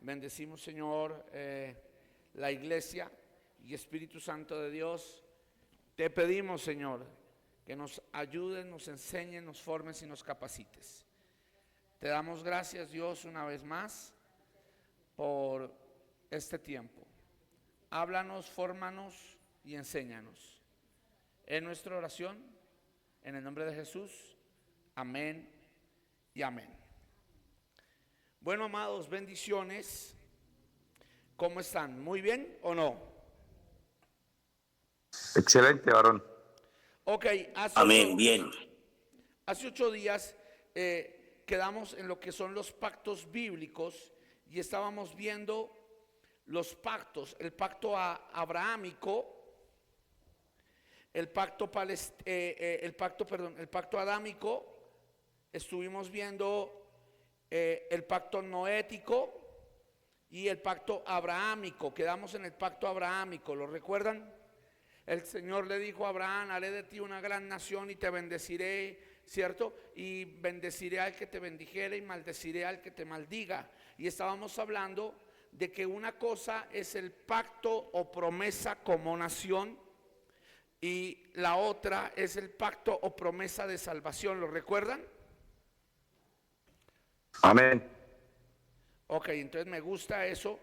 Bendecimos, Señor, la iglesia y Espíritu Santo de Dios. Te pedimos, Señor, que nos ayudes, nos enseñes, nos formes y nos capacites. Te damos gracias, Dios, una vez más por este tiempo. Háblanos, fórmanos y enséñanos. En nuestra oración, en el nombre de Jesús, amén y amén. Bueno, amados, bendiciones. ¿Cómo están? ¿Muy bien o no? Excelente, varón. Ok, Amén, bien. Hace 8 días quedamos en lo que son los pactos bíblicos y estábamos viendo los pactos, el pacto abrahámico, el pacto adámico. Estuvimos viendo el pacto noético y el pacto abrahámico. Quedamos en el pacto abrahámico, ¿lo recuerdan? El Señor le dijo a Abraham: haré de ti una gran nación y te bendeciré, ¿cierto? Y bendeciré al que te bendijere y maldeciré al que te maldiga. Y estábamos hablando de que una cosa es el pacto o promesa como nación y la otra es el pacto o promesa de salvación, ¿lo recuerdan? Amén. Ok, entonces me gusta eso,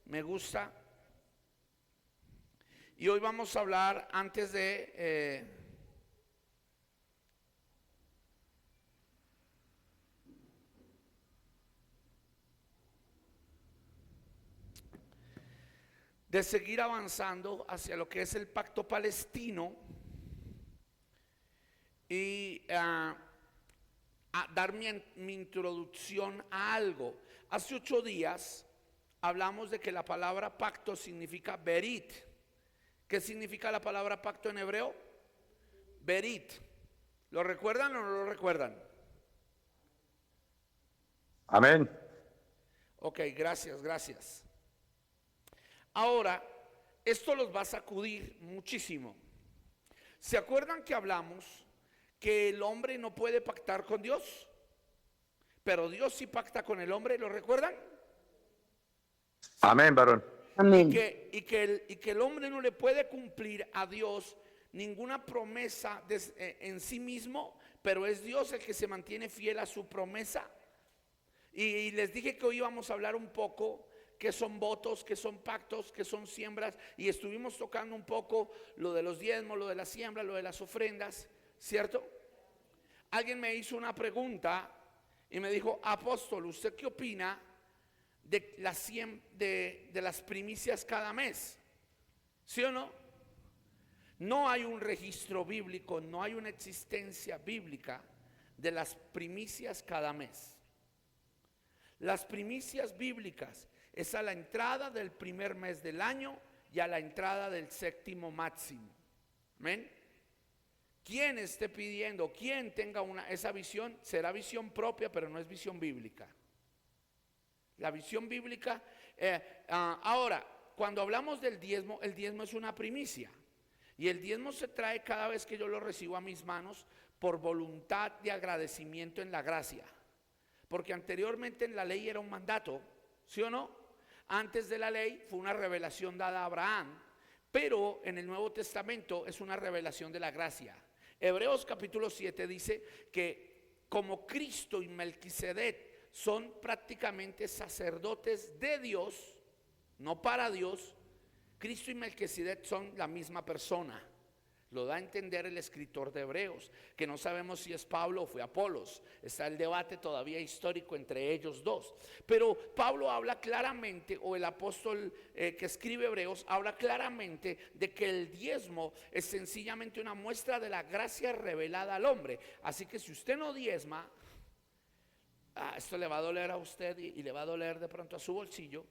me gusta. Y hoy vamos a hablar, antes de seguir avanzando hacia lo que es el pacto palestino y a dar mi introducción a algo. Hace 8 días hablamos de que la palabra pacto significa berit. ¿Qué significa la palabra pacto en hebreo? Berit. ¿Lo recuerdan o no lo recuerdan? Amén. Ok, gracias. Ahora, esto los va a sacudir muchísimo. ¿Se acuerdan que hablamos que el hombre no puede pactar con Dios? Pero Dios sí pacta con el hombre, ¿lo recuerdan? Amén, varón. Amén. Y que el hombre no le puede cumplir a Dios ninguna promesa en sí mismo, pero es Dios el que se mantiene fiel a su promesa. Y les dije que hoy íbamos a hablar un poco qué son votos, qué son pactos, qué son siembras, y estuvimos tocando un poco lo de los diezmos, lo de la siembra, lo de las ofrendas, ¿cierto? Alguien me hizo una pregunta y me dijo: apóstol, ¿usted qué opina de las primicias cada mes? ¿Sí o no? No hay un registro bíblico, no hay una existencia bíblica de las primicias cada mes. Las primicias bíblicas es a la entrada del primer mes del año y a la entrada del séptimo máximo. Amén. Quien esté pidiendo, quien tenga esa visión, será visión propia, pero no es visión bíblica. La visión bíblica, ahora, cuando hablamos del diezmo, el diezmo es una primicia. Y el diezmo se trae cada vez que yo lo recibo a mis manos por voluntad de agradecimiento en la gracia. Porque anteriormente en la ley era un mandato, ¿sí o no? Antes de la ley fue una revelación dada a Abraham, pero en el Nuevo Testamento es una revelación de la gracia. Hebreos capítulo 7 dice que como Cristo y Melquisedec son prácticamente sacerdotes de Dios, no para Dios, Cristo y Melquisedec son la misma persona. Lo da a entender el escritor de Hebreos, que no sabemos si es Pablo o fue Apolos. Está el debate todavía histórico entre ellos dos. Pero Pablo habla claramente, o el apóstol que escribe Hebreos habla claramente de que el diezmo es sencillamente una muestra de la gracia revelada al hombre. Así que si usted no diezma, esto le va a doler a usted y le va a doler de pronto a su bolsillo.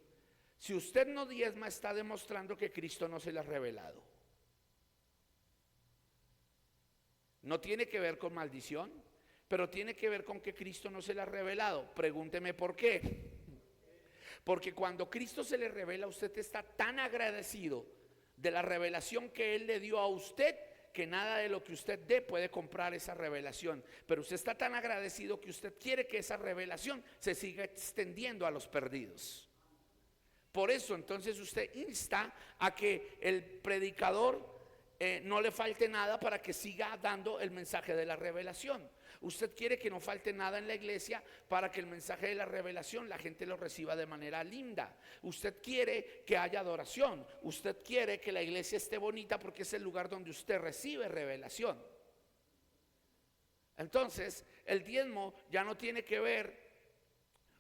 Si usted no diezma, está demostrando que Cristo no se le ha revelado. No tiene que ver con maldición, pero tiene que ver con que Cristo no se le ha revelado. Pregúnteme por qué. Porque cuando Cristo se le revela, usted está tan agradecido de la revelación que Él le dio a usted, que nada de lo que usted dé puede comprar esa revelación. Pero usted está tan agradecido que usted quiere que esa revelación se siga extendiendo a los perdidos. Por eso entonces usted insta a que el predicador no le falte nada para que siga dando el mensaje de la revelación. Usted quiere que no falte nada en la iglesia para que el mensaje de la revelación la gente lo reciba de manera linda. Usted quiere que haya adoración. Usted quiere que la iglesia esté bonita porque es el lugar donde usted recibe revelación. Entonces, el diezmo ya no tiene que ver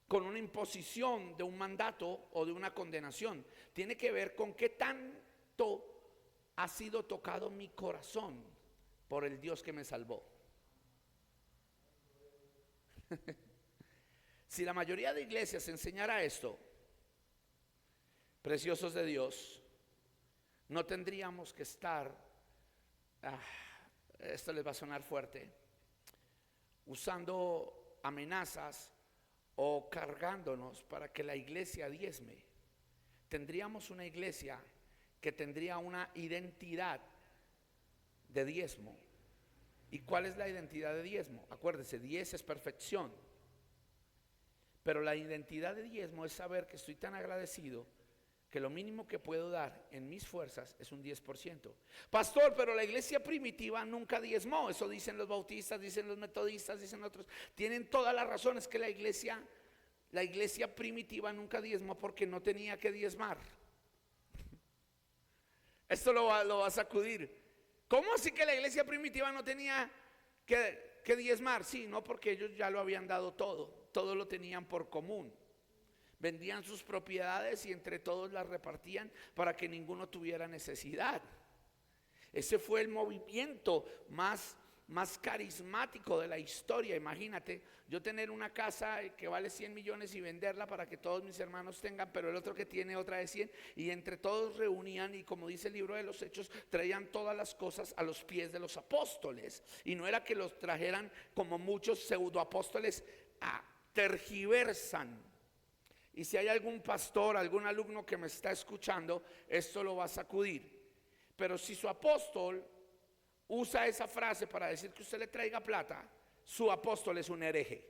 con una imposición de un mandato o de una condenación. Tiene que ver con qué tanto ha sido tocado mi corazón por el Dios que me salvó. Si la mayoría de iglesias enseñara esto, preciosos de Dios, no tendríamos que estar, esto les va a sonar fuerte, usando amenazas o cargándonos para que la iglesia diezme. Tendríamos una iglesia que tendría una identidad de diezmo. ¿Y cuál es la identidad de diezmo? Acuérdese, 10 es perfección. Pero la identidad de diezmo es saber que estoy tan agradecido que lo mínimo que puedo dar en mis fuerzas es un 10%. Pastor, pero la iglesia primitiva nunca diezmó. Eso dicen los bautistas, dicen los metodistas, dicen otros. Tienen todas las razones que la iglesia primitiva nunca diezmó porque no tenía que diezmar. Esto lo va a sacudir. ¿Cómo así que la iglesia primitiva no tenía que diezmar? Sí, no, porque ellos ya lo habían dado todo lo tenían por común. Vendían sus propiedades y entre todos las repartían para que ninguno tuviera necesidad. Ese fue el movimiento más carismático de la historia. Imagínate, yo tener una casa que vale 100 millones y venderla para que todos mis hermanos tengan, pero el otro que tiene otra de 100, y entre todos reunían y, como dice el libro de los Hechos, traían todas las cosas a los pies de los apóstoles. Y no era que los trajeran como muchos pseudoapóstoles tergiversan. Y si hay algún pastor, algún alumno que me está escuchando, esto lo va a sacudir. Pero si su apóstol usa esa frase para decir que usted le traiga plata, su apóstol es un hereje.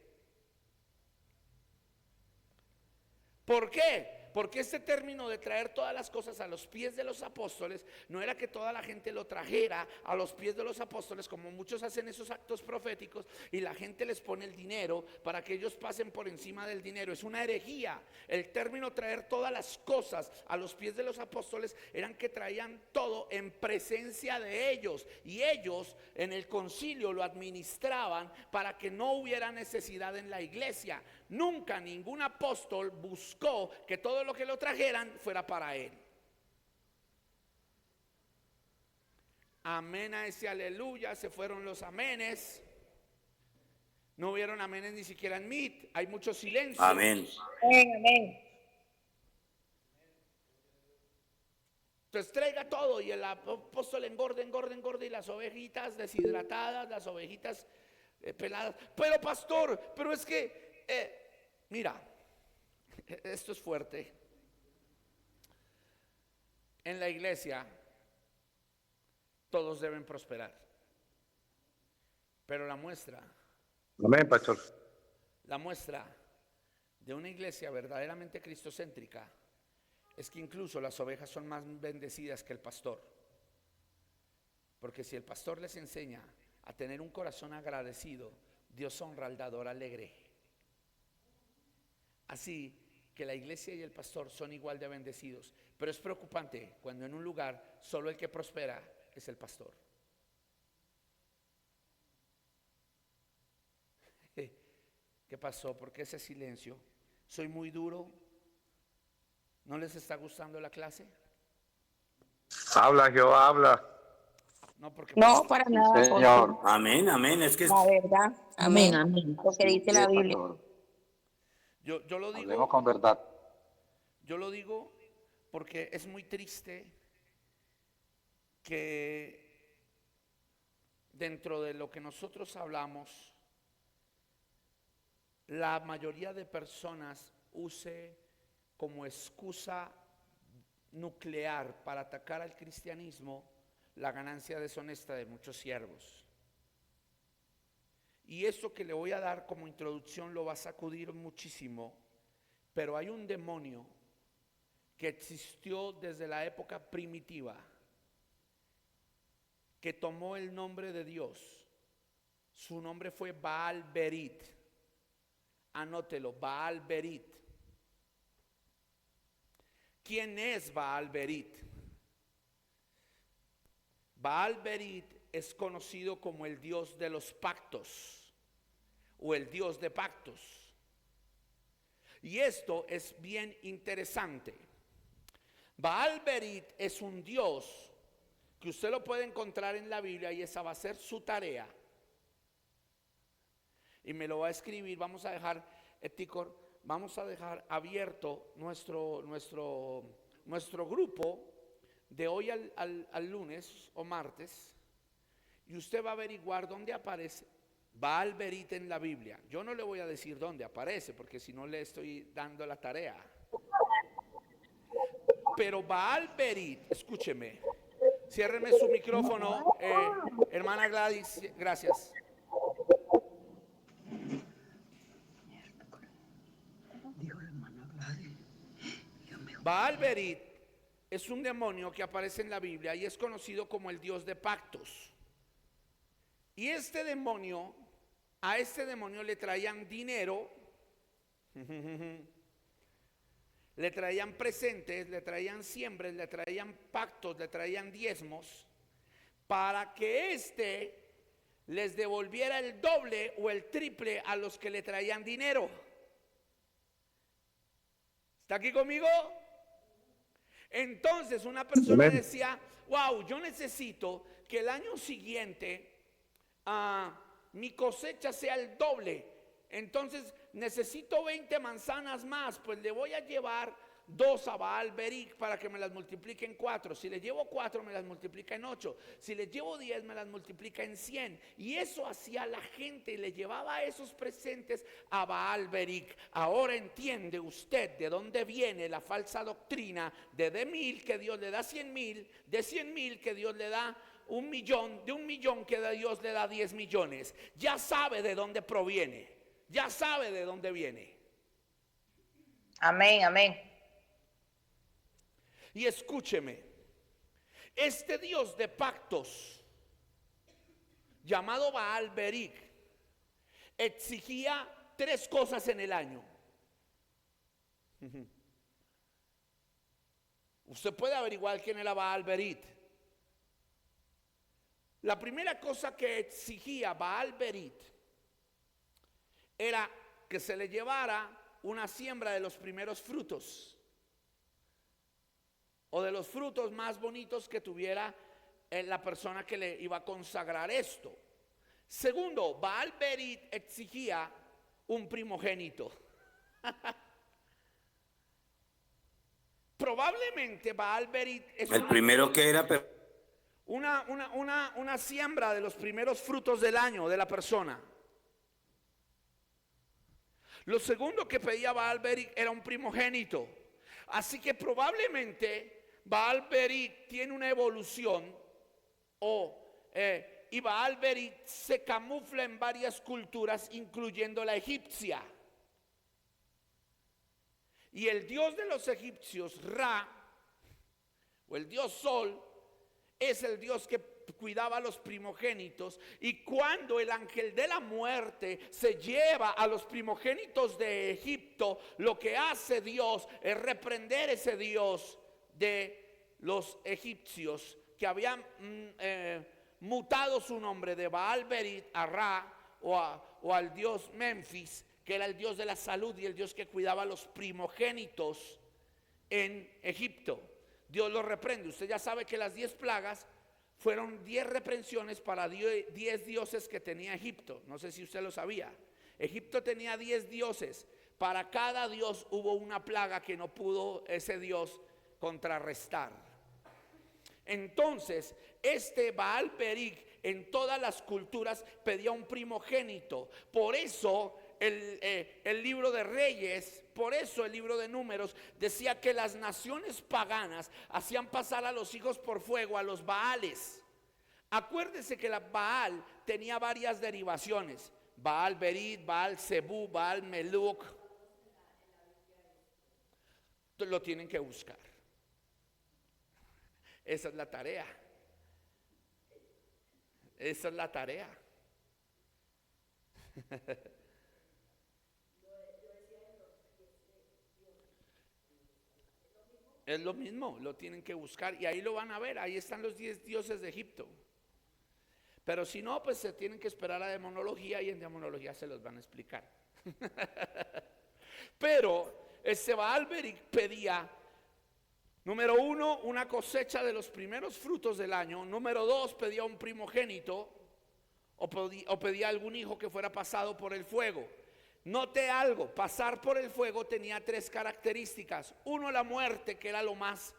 ¿Por qué? Porque este término de traer todas las cosas a los pies de los apóstoles no era que toda la gente lo trajera a los pies de los apóstoles, como muchos hacen esos actos proféticos y la gente les pone el dinero para que ellos pasen por encima del dinero. Es una herejía. El término traer todas las cosas a los pies de los apóstoles eran que traían todo en presencia de ellos, y ellos en el concilio lo administraban para que no hubiera necesidad en la iglesia. Nunca ningún apóstol buscó que todo lo que lo trajeran fuera para él. Amén a ese aleluya. Se fueron los amenes. No hubieron amenes ni siquiera en Meet. Hay mucho silencio. Amén. Amén. Entonces traiga todo, y el apóstol engorde y las ovejitas deshidratadas, las ovejitas peladas. Pero pastor, pero es que mira, esto es fuerte. En la iglesia todos deben prosperar, pero la muestra pastor. La muestra de una iglesia verdaderamente cristocéntrica es que incluso las ovejas son más bendecidas que el pastor. Porque si el pastor les enseña a tener un corazón agradecido, Dios honra al dador alegre. Así que la iglesia y el pastor son igual de bendecidos. Pero es preocupante cuando en un lugar solo el que prospera es el pastor. ¿Qué pasó? ¿Por qué ese silencio? ¿Soy muy duro? ¿No les está gustando la clase? Habla, Jehová, habla. No, para nada, Señor. apóstol. Amén, amén. Es que La verdad. Amén, Amén. amén. Lo que dice la Biblia. Yo lo Hablemos digo, con verdad. yo lo digo porque es muy triste que dentro de lo que nosotros hablamos, la mayoría de personas use como excusa nuclear para atacar al cristianismo la ganancia deshonesta de muchos siervos. Y esto que le voy a dar como introducción lo va a sacudir muchísimo, pero hay un demonio que existió desde la época primitiva, que tomó el nombre de Dios. Su nombre fue Baal Berit. Anótelo, Baal Berit. ¿Quién es Baal Berit? Baal Berit es conocido como el Dios de los pactos o el Dios de pactos. Y esto es bien interesante. Baal Berit es un Dios que usted lo puede encontrar en la Biblia, y esa va a ser su tarea. Y me lo va a escribir. Vamos a dejar, Eticor, vamos a dejar abierto nuestro grupo de hoy al lunes o martes, y usted va a averiguar dónde aparece Baal Berit en la Biblia. Yo no le voy a decir dónde aparece, porque si no le estoy dando la tarea. Pero Baal Berit, escúcheme, ciérreme su micrófono, hermana Gladys, gracias. Baal Berit es un demonio que aparece en la Biblia y es conocido como el Dios de pactos. Y a este demonio le traían dinero, le traían presentes, le traían siembres, le traían pactos, le traían diezmos, para que éste les devolviera el doble o el triple a los que le traían dinero. ¿Está aquí conmigo? Entonces una persona decía, wow, yo necesito que el año siguiente mi cosecha sea el doble. Entonces necesito 20 manzanas más, pues le voy a llevar 2 a Baal Berit para que me las multiplique en 4. Si le llevo 4 me las multiplica en 8. Si le llevo 10 me las multiplica en 100. Y eso hacía la gente, y le llevaba esos presentes a Baal Berit. Ahora entiende usted de dónde viene la falsa doctrina de 1000 que Dios le da 100,000, de 100,000 que Dios le da 1,000,000, de 1,000,000 que Dios le da 10 millones. Ya sabe de dónde proviene, ya sabe de dónde viene. Amén, amén. Y escúcheme, este Dios de pactos, llamado Baal Berit, exigía 3 cosas en el año. Usted puede averiguar quién era Baal Berit. La primera cosa que exigía Baal Berit era que se le llevara una siembra de los primeros frutos, o de los frutos más bonitos que tuviera la persona que le iba a consagrar esto. Segundo, Baal Berit exigía un primogénito. Probablemente Baal Berit es el primero que era una siembra de los primeros frutos del año de la persona. Lo segundo que pedía Baal Berit era un primogénito. Así que probablemente Baal Berit tiene una evolución, y Baal Berit se camufla en varias culturas, incluyendo la egipcia. Y el dios de los egipcios, Ra, o el dios Sol, es el dios que cuidaba a los primogénitos. Y cuando el ángel de la muerte se lleva a los primogénitos de Egipto, lo que hace Dios es reprender ese dios de los egipcios que habían mutado su nombre de Baal Berit a Ra, o al dios Memphis, que era el dios de la salud y el dios que cuidaba a los primogénitos en Egipto. Dios los reprende. Usted ya sabe que las 10 plagas fueron 10 reprensiones para 10 dioses que tenía Egipto. No sé si usted lo sabía. Egipto tenía 10 dioses. Para cada dios hubo una plaga que no pudo ese dios contrarrestar. Entonces, este Baal Berit en todas las culturas pedía un primogénito. Por eso el libro de Reyes, por eso el libro de Números decía que las naciones paganas hacían pasar a los hijos por fuego, a los Baales. Acuérdese que la Baal tenía varias derivaciones: Baal Berit, Baal Zebú, Baal Meluk. lo tienen que buscar. Esa es la tarea. Esa es la tarea. Es lo mismo, lo tienen que buscar y ahí lo van a ver, ahí están los 10 dioses de Egipto. Pero si no, pues se tienen que esperar a demonología y en demonología se los van a explicar. Pero Alberic pedía, número 1, una cosecha de los primeros frutos del año. Número 2, pedía un primogénito o pedía algún hijo que fuera pasado por el fuego. Note algo, pasar por el fuego tenía 3 características. 1, la muerte, que era lo más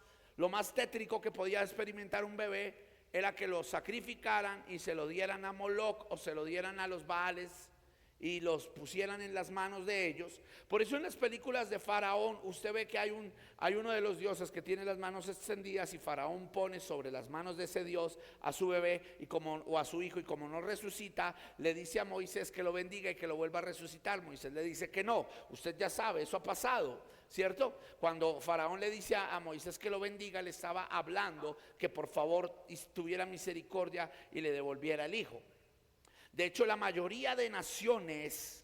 tétrico que podía experimentar un bebé, era que lo sacrificaran y se lo dieran a Moloch o se lo dieran a los Baales y los pusieran en las manos de ellos. Por eso en las películas de Faraón usted ve que hay uno de los dioses que tiene las manos extendidas y Faraón pone sobre las manos de ese dios a su bebé o a su hijo, y como no resucita, le dice a Moisés que lo bendiga y que lo vuelva a resucitar. Moisés le dice que no, usted ya sabe, eso ha pasado, ¿cierto? Cuando Faraón le dice a Moisés que lo bendiga, le estaba hablando que por favor tuviera misericordia y le devolviera el hijo. De hecho, la mayoría de naciones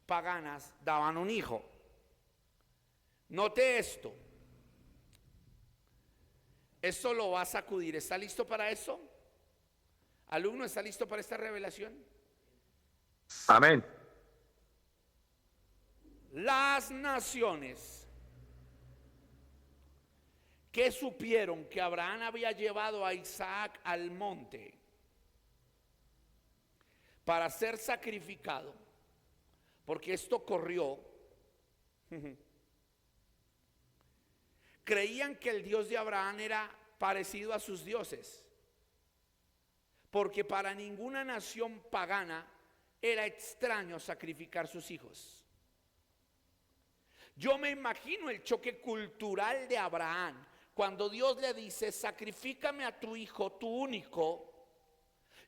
paganas daban un hijo. Note esto. Esto lo va a sacudir. ¿Está listo para eso? ¿Alumno, está listo para esta revelación? Amén. Las naciones que supieron que Abraham había llevado a Isaac al monte para ser sacrificado, porque esto corrió, creían que el Dios de Abraham era parecido a sus dioses, porque para ninguna nación pagana era extraño sacrificar sus hijos. Yo me imagino el choque cultural de Abraham cuando Dios le dice: sacrifícame a tu hijo, tu único,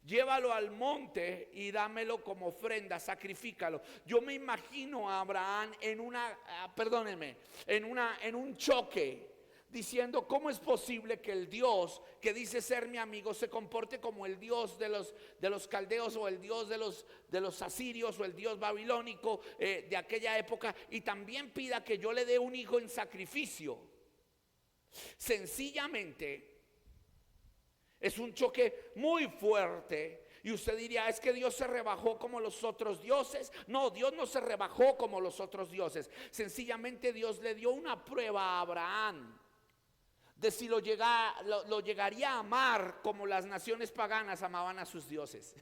llévalo al monte y dámelo como ofrenda, sacrifícalo. Yo me imagino a Abraham en un choque, diciendo: ¿cómo es posible que el Dios que dice ser mi amigo se comporte como el Dios de los caldeos, o el Dios de los asirios, o el Dios babilónico de aquella época, y también pida que yo le dé un hijo en sacrificio? Sencillamente es un choque muy fuerte. Y usted diría: es que Dios se rebajó como los otros dioses. No, Dios no se rebajó como los otros dioses. Sencillamente Dios le dio una prueba a Abraham de si lo llegaría a amar como las naciones paganas amaban a sus dioses.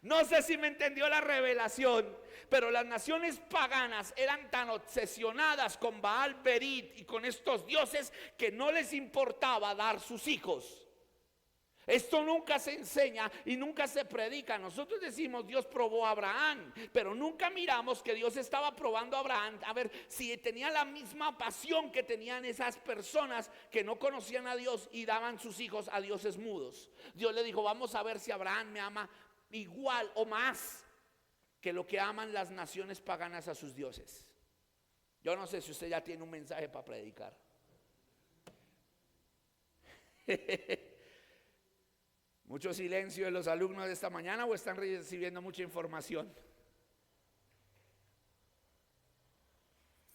No sé si me entendió la revelación, pero las naciones paganas eran tan obsesionadas con Baal Berit y con estos dioses que no les importaba dar sus hijos. Esto nunca se enseña y nunca se predica. Nosotros decimos: Dios probó a Abraham, pero nunca miramos que Dios estaba probando a Abraham a ver si tenía la misma pasión que tenían esas personas que no conocían a Dios y daban sus hijos a dioses mudos. Dios le dijo: vamos a ver si Abraham me ama igual o más que lo que aman las naciones paganas a sus dioses. Yo no sé si usted ya tiene un mensaje para predicar. Mucho silencio de los alumnos de esta mañana, ¿o están recibiendo mucha información?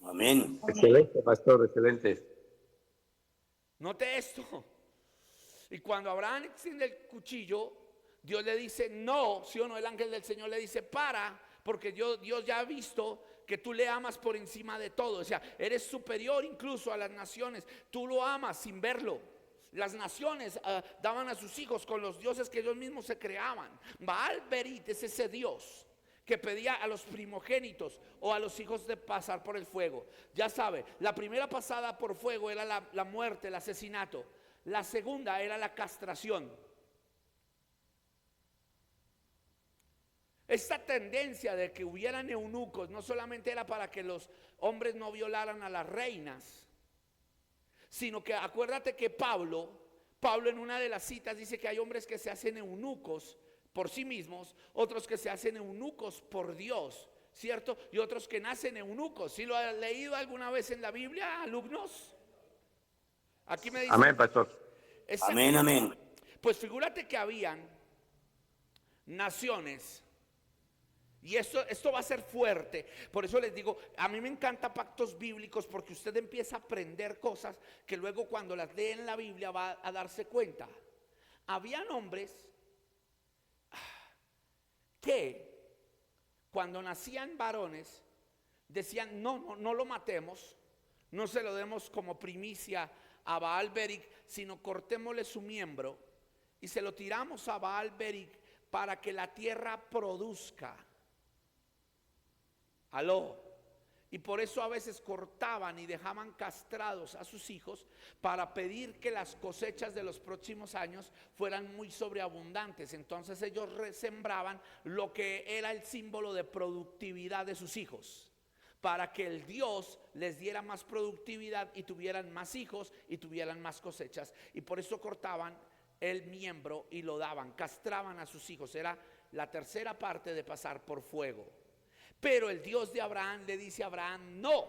Amén. Excelente, pastor, excelente. Note esto. Y cuando Abraham extiende el cuchillo, Dios le dice: no, ¿sí o no? El ángel del Señor le dice: para, porque Dios ya ha visto que tú le amas por encima de todo. O sea, eres superior incluso a las naciones. Tú lo amas sin verlo. Las naciones daban a sus hijos con los dioses que ellos mismos se creaban. Baal Berit es ese Dios que pedía a los primogénitos o a los hijos de pasar por el fuego. Ya sabe, la primera pasada por fuego era la muerte, el asesinato. La segunda era la castración. Esta tendencia de que hubieran eunucos no solamente era para que los hombres no violaran a las reinas, sino que acuérdate que Pablo en una de las citas dice que hay hombres que se hacen eunucos por sí mismos, otros que se hacen eunucos por Dios. ¿cierto? Y otros que nacen eunucos. ¿Sí lo ha leído alguna vez en la Biblia, alumnos? Aquí me dice. Amén, pastor. Amén, amén. Pues figúrate que habían naciones. Y esto va a ser fuerte. Por eso les digo, a mí me encanta pactos bíblicos, porque usted empieza a aprender cosas que luego cuando las lee en la Biblia va a darse cuenta. Habían hombres que cuando nacían varones decían: no lo matemos, no se lo demos como primicia a Baal-Beric, sino cortémosle su miembro y se lo tiramos a Baal-Beric para que la tierra produzca. Aló. Y por eso a veces cortaban y dejaban castrados a sus hijos para pedir que las cosechas de los próximos años fueran muy sobreabundantes. Entonces ellos resembraban lo que era el símbolo de productividad de sus hijos, para que el Dios les diera más productividad y tuvieran más hijos y tuvieran más cosechas. Y por eso cortaban el miembro y lo daban, castraban a sus hijos. Era la tercera parte de pasar por fuego. Pero el Dios de Abraham le dice a Abraham: no,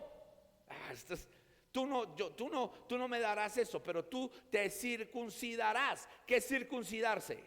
tú no me darás eso, pero tú te circuncidarás. ¿Qué es circuncidarse?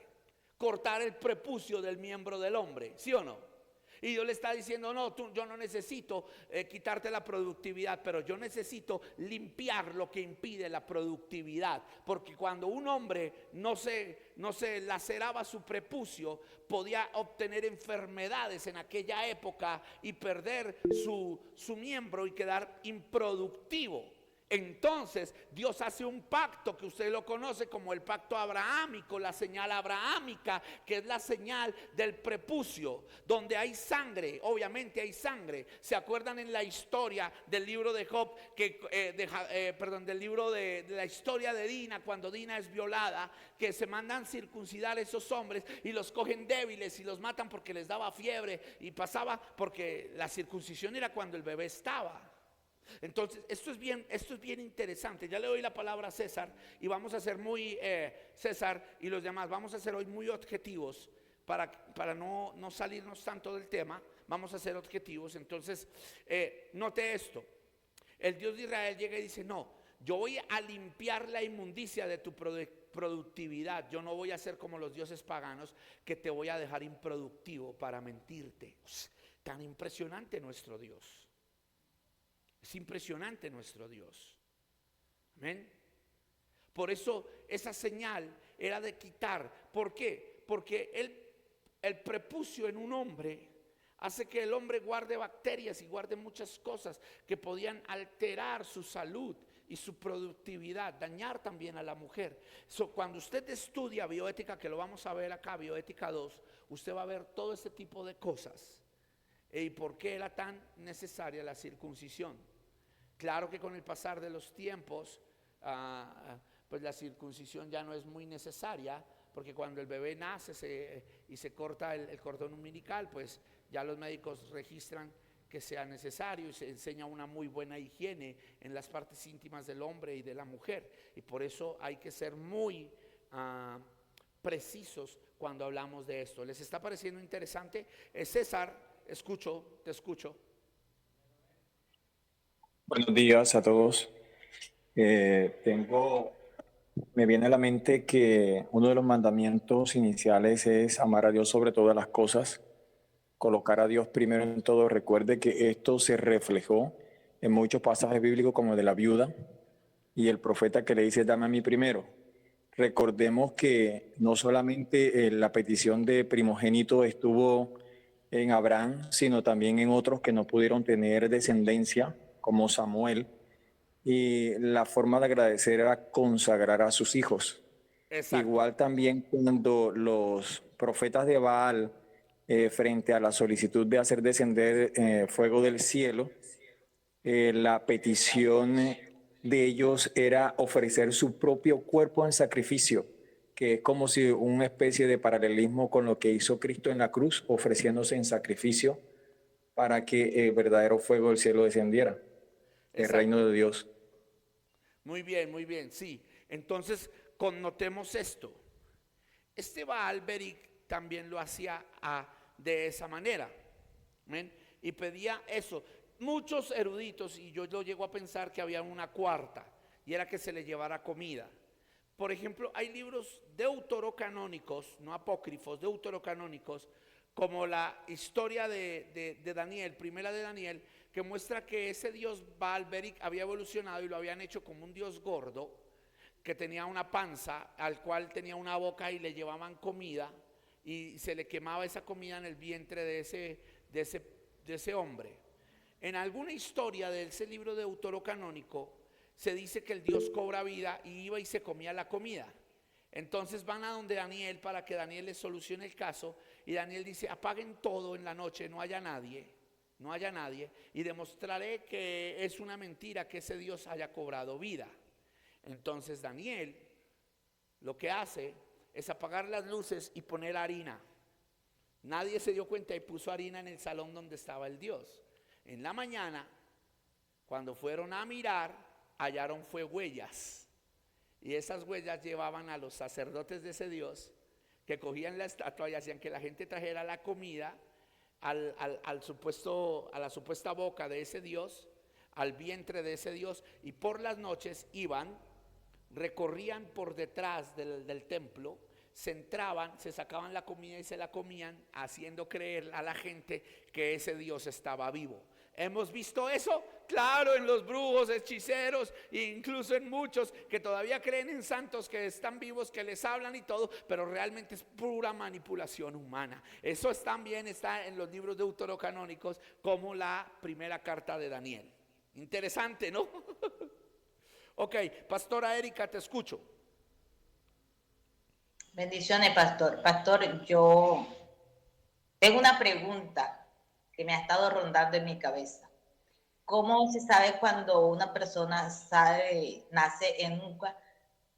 Cortar el prepucio del miembro del hombre, ¿sí o no? Y Dios le está diciendo: no, yo no necesito quitarte la productividad, pero yo necesito limpiar lo que impide la productividad. Porque cuando un hombre no se laceraba su prepucio, podía obtener enfermedades en aquella época y perder su miembro y quedar improductivo. Entonces Dios hace un pacto que usted lo conoce como el pacto abrahámico, la señal abrahámica, que es la señal del prepucio, donde hay sangre. Obviamente hay sangre. ¿Se acuerdan en la historia del libro de Job, del libro de la historia de Dina, cuando Dina es violada, que se mandan circuncidar a esos hombres y los cogen débiles y los matan porque les daba fiebre, y pasaba porque la circuncisión era cuando el bebé estaba? Entonces esto es bien interesante. Ya le doy la palabra a César y vamos a ser muy César y los demás vamos a ser hoy muy objetivos para no salirnos tanto del tema. Vamos a ser objetivos. Entonces note esto: el Dios de Israel llega y dice: no, yo voy a limpiar la inmundicia de tu productividad. Yo no voy a ser como los dioses paganos, que te voy a dejar improductivo para mentirte. Tan impresionante nuestro Dios. Es impresionante nuestro Dios. Amén. Por eso esa señal era de quitar. ¿Por qué? Porque el prepucio en un hombre hace que el hombre guarde bacterias y guarde muchas cosas que podían alterar su salud y su productividad, dañar también a la mujer. Cuando usted estudia bioética, que lo vamos a ver acá, bioética 2, usted va a ver todo ese tipo de cosas. ¿Y por qué era tan necesaria la circuncisión? Claro que con el pasar de los tiempos, pues la circuncisión ya no es muy necesaria, porque cuando el bebé nace y se corta el cordón umbilical, pues ya los médicos registran que sea necesario y se enseña una muy buena higiene en las partes íntimas del hombre y de la mujer. Y por eso hay que ser muy precisos cuando hablamos de esto. ¿Les está pareciendo interesante? César, te escucho. Buenos días a todos. Me viene a la mente que uno de los mandamientos iniciales es amar a Dios sobre todas las cosas, colocar a Dios primero en todo. Recuerde que esto se reflejó en muchos pasajes bíblicos, como el de la viuda y el profeta que le dice: dame a mí primero. Recordemos que no solamente la petición de primogénito estuvo en Abraham, sino también en otros que no pudieron tener descendencia, como Samuel, y la forma de agradecer era consagrar a sus hijos. Exacto. Igual también cuando los profetas de Baal, frente a la solicitud de hacer descender fuego del cielo, la petición de ellos era ofrecer su propio cuerpo en sacrificio, que es como si una especie de paralelismo con lo que hizo Cristo en la cruz, ofreciéndose en sacrificio para que el verdadero fuego del cielo descendiera. El reino de Dios. Muy bien, sí. Entonces, connotemos esto. Baal-Beric también lo hacía de esa manera. ¿Ven? y pedía eso. Muchos eruditos, y yo lo llego a pensar que había una cuarta, y era que se le llevara comida. Por ejemplo, hay libros deuterocanónicos, no apócrifos, deuterocanónicos, como la historia de Daniel, primera de Daniel, que muestra que ese dios Baal-Beric había evolucionado y lo habían hecho como un dios gordo, que tenía una panza, al cual tenía una boca y le llevaban comida, y se le quemaba esa comida en el vientre de ese hombre. En alguna historia de ese libro deuterocanónico, se dice que el Dios cobra vida y iba y se comía la comida. Entonces van a donde Daniel para que Daniel les solucione el caso, y Daniel dice: apaguen todo en la noche, no haya nadie, y demostraré que es una mentira que ese Dios haya cobrado vida. Entonces Daniel lo que hace es apagar las luces y poner harina. Nadie se dio cuenta y puso harina en el salón donde estaba el Dios. En la mañana, cuando fueron a mirar, hallaron fue huellas. Y esas huellas llevaban a los sacerdotes de ese Dios, que cogían la estatua y hacían que la gente trajera la comida a la supuesta boca de ese Dios, al vientre de ese Dios, y por las noches iban, recorrían por detrás del templo, se entraban, se sacaban la comida y se la comían, haciendo creer a la gente que ese Dios estaba vivo. ¿Hemos visto eso? Claro, en los brujos, hechiceros, e incluso en muchos que todavía creen en santos que están vivos, que les hablan y todo, pero realmente es pura manipulación humana. Eso también está en los libros deuterocanónicos, como la primera carta de Daniel. Interesante, ¿no? Ok, Pastora Erika, te escucho. Bendiciones, pastor. Pastor, yo tengo una pregunta que me ha estado rondando en mi cabeza. ¿Cómo se sabe cuando una persona nace eunuco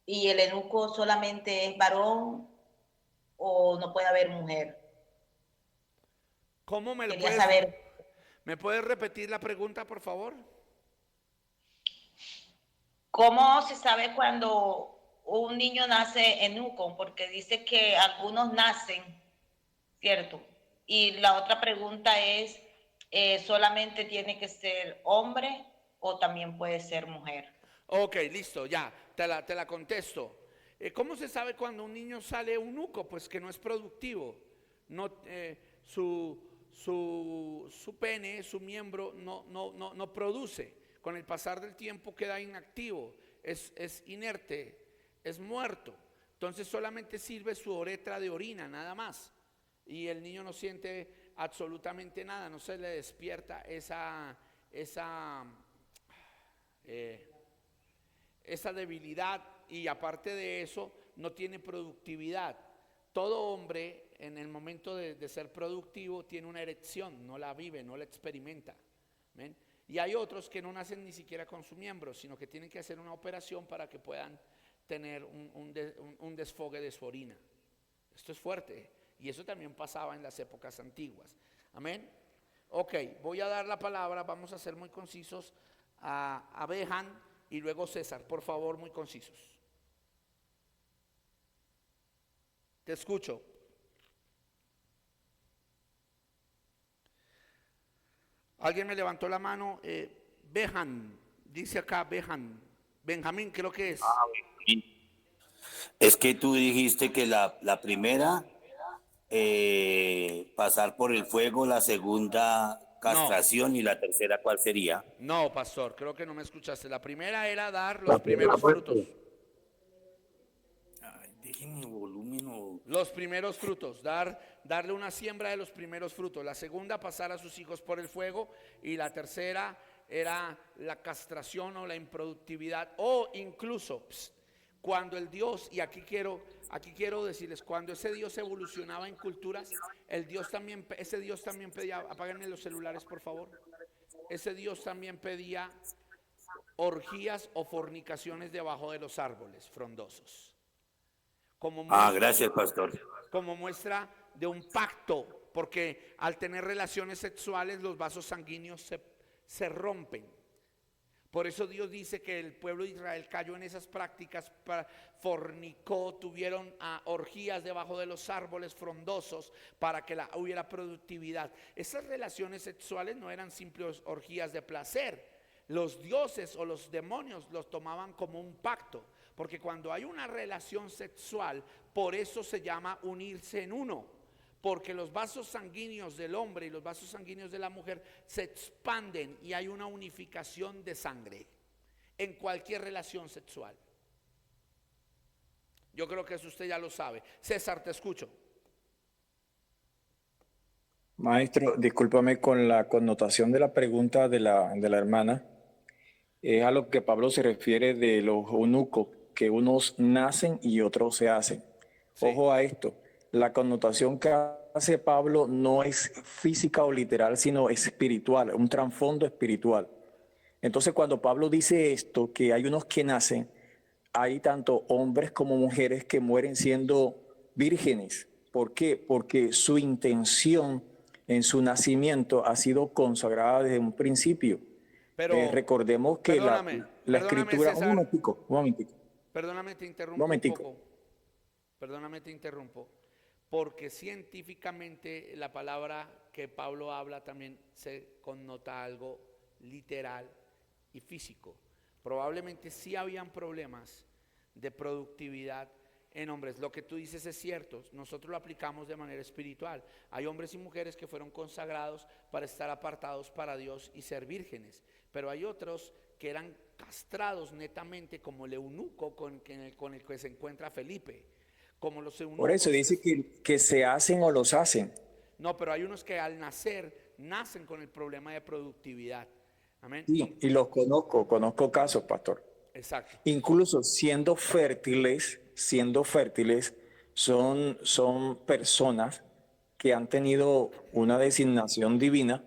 y el eunuco solamente es varón o no puede haber mujer? ¿Cómo me Quería saber. ¿Me puedes repetir la pregunta, por favor? ¿Cómo se sabe cuando un niño nace eunuco? Porque dice que algunos nacen, ¿cierto? Y la otra pregunta es, ¿solamente tiene que ser hombre o también puede ser mujer? Ok, listo, ya, te la contesto. ¿Cómo se sabe cuando un niño sale eunuco? Pues que no es productivo. No, su pene, su miembro no produce. Con el pasar del tiempo queda inactivo, es inerte, es muerto. Entonces solamente sirve su uretra de orina, nada más. Y el niño no siente absolutamente nada, no se le despierta esa debilidad, y aparte de eso no tiene productividad. Todo hombre en el momento de ser productivo tiene una erección, no la vive, no la experimenta. ¿Ven? Y hay otros que no nacen ni siquiera con su miembro, sino que tienen que hacer una operación para que puedan tener un desfogue de su orina. Esto es fuerte, y eso también pasaba en las épocas antiguas. Amén. Ok, voy a dar la palabra, vamos a ser muy concisos, a Behan y luego César. Por favor, muy concisos. Te escucho. Alguien me levantó la mano. Behan, dice acá Behan. Benjamín, creo que es. Es que tú dijiste que la primera, pasar por el fuego, la segunda, castración, y la tercera, ¿cuál sería? No, pastor, creo que no me escuchaste. La primera era dar los primeros frutos. Ay, déjenme volumen o... Los primeros frutos, darle una siembra de los primeros frutos. La segunda, pasar a sus hijos por el fuego. Y la tercera era la castración o la improductividad. O incluso, cuando el Dios, y aquí quiero decirles, cuando ese Dios evolucionaba en culturas, ese Dios también pedía, apáganme los celulares por favor, ese Dios también pedía orgías o fornicaciones debajo de los árboles frondosos. Gracias, pastor. Como muestra de un pacto, porque al tener relaciones sexuales los vasos sanguíneos se rompen. Por eso Dios dice que el pueblo de Israel cayó en esas prácticas, fornicó, tuvieron orgías debajo de los árboles frondosos para que hubiera productividad. Esas relaciones sexuales no eran simples orgías de placer. Los dioses o los demonios los tomaban como un pacto, porque cuando hay una relación sexual, por eso se llama unirse en uno. Porque los vasos sanguíneos del hombre y los vasos sanguíneos de la mujer se expanden y hay una unificación de sangre en cualquier relación sexual. Yo creo que eso usted ya lo sabe. César, te escucho. Maestro, discúlpame con la connotación de la pregunta de la hermana. Es a lo que Pablo se refiere de los eunucos, que unos nacen y otros se hacen. Sí. Ojo a esto. La connotación que hace Pablo no es física o literal, sino espiritual, un trasfondo espiritual. Entonces, cuando Pablo dice esto, que hay unos que nacen, hay tanto hombres como mujeres que mueren siendo vírgenes. ¿Por qué? Porque su intención en su nacimiento ha sido consagrada desde un principio. Pero recordemos que la escritura... César, un momentico. Perdóname, te interrumpo un poco. Perdóname, te interrumpo. Porque científicamente la palabra que Pablo habla también se connota algo literal y físico. Probablemente sí habían problemas de productividad en hombres. Lo que tú dices es cierto, nosotros lo aplicamos de manera espiritual. Hay hombres y mujeres que fueron consagrados para estar apartados para Dios y ser vírgenes, pero hay otros que eran castrados netamente, como el eunuco con el que se encuentra Felipe. Como los eunucos. Por eso dice que se hacen o los hacen. No, pero hay unos que al nacer nacen con el problema de productividad. Amén. Sí, y los conozco casos, pastor. Exacto. Incluso siendo fértiles, son personas que han tenido una designación divina,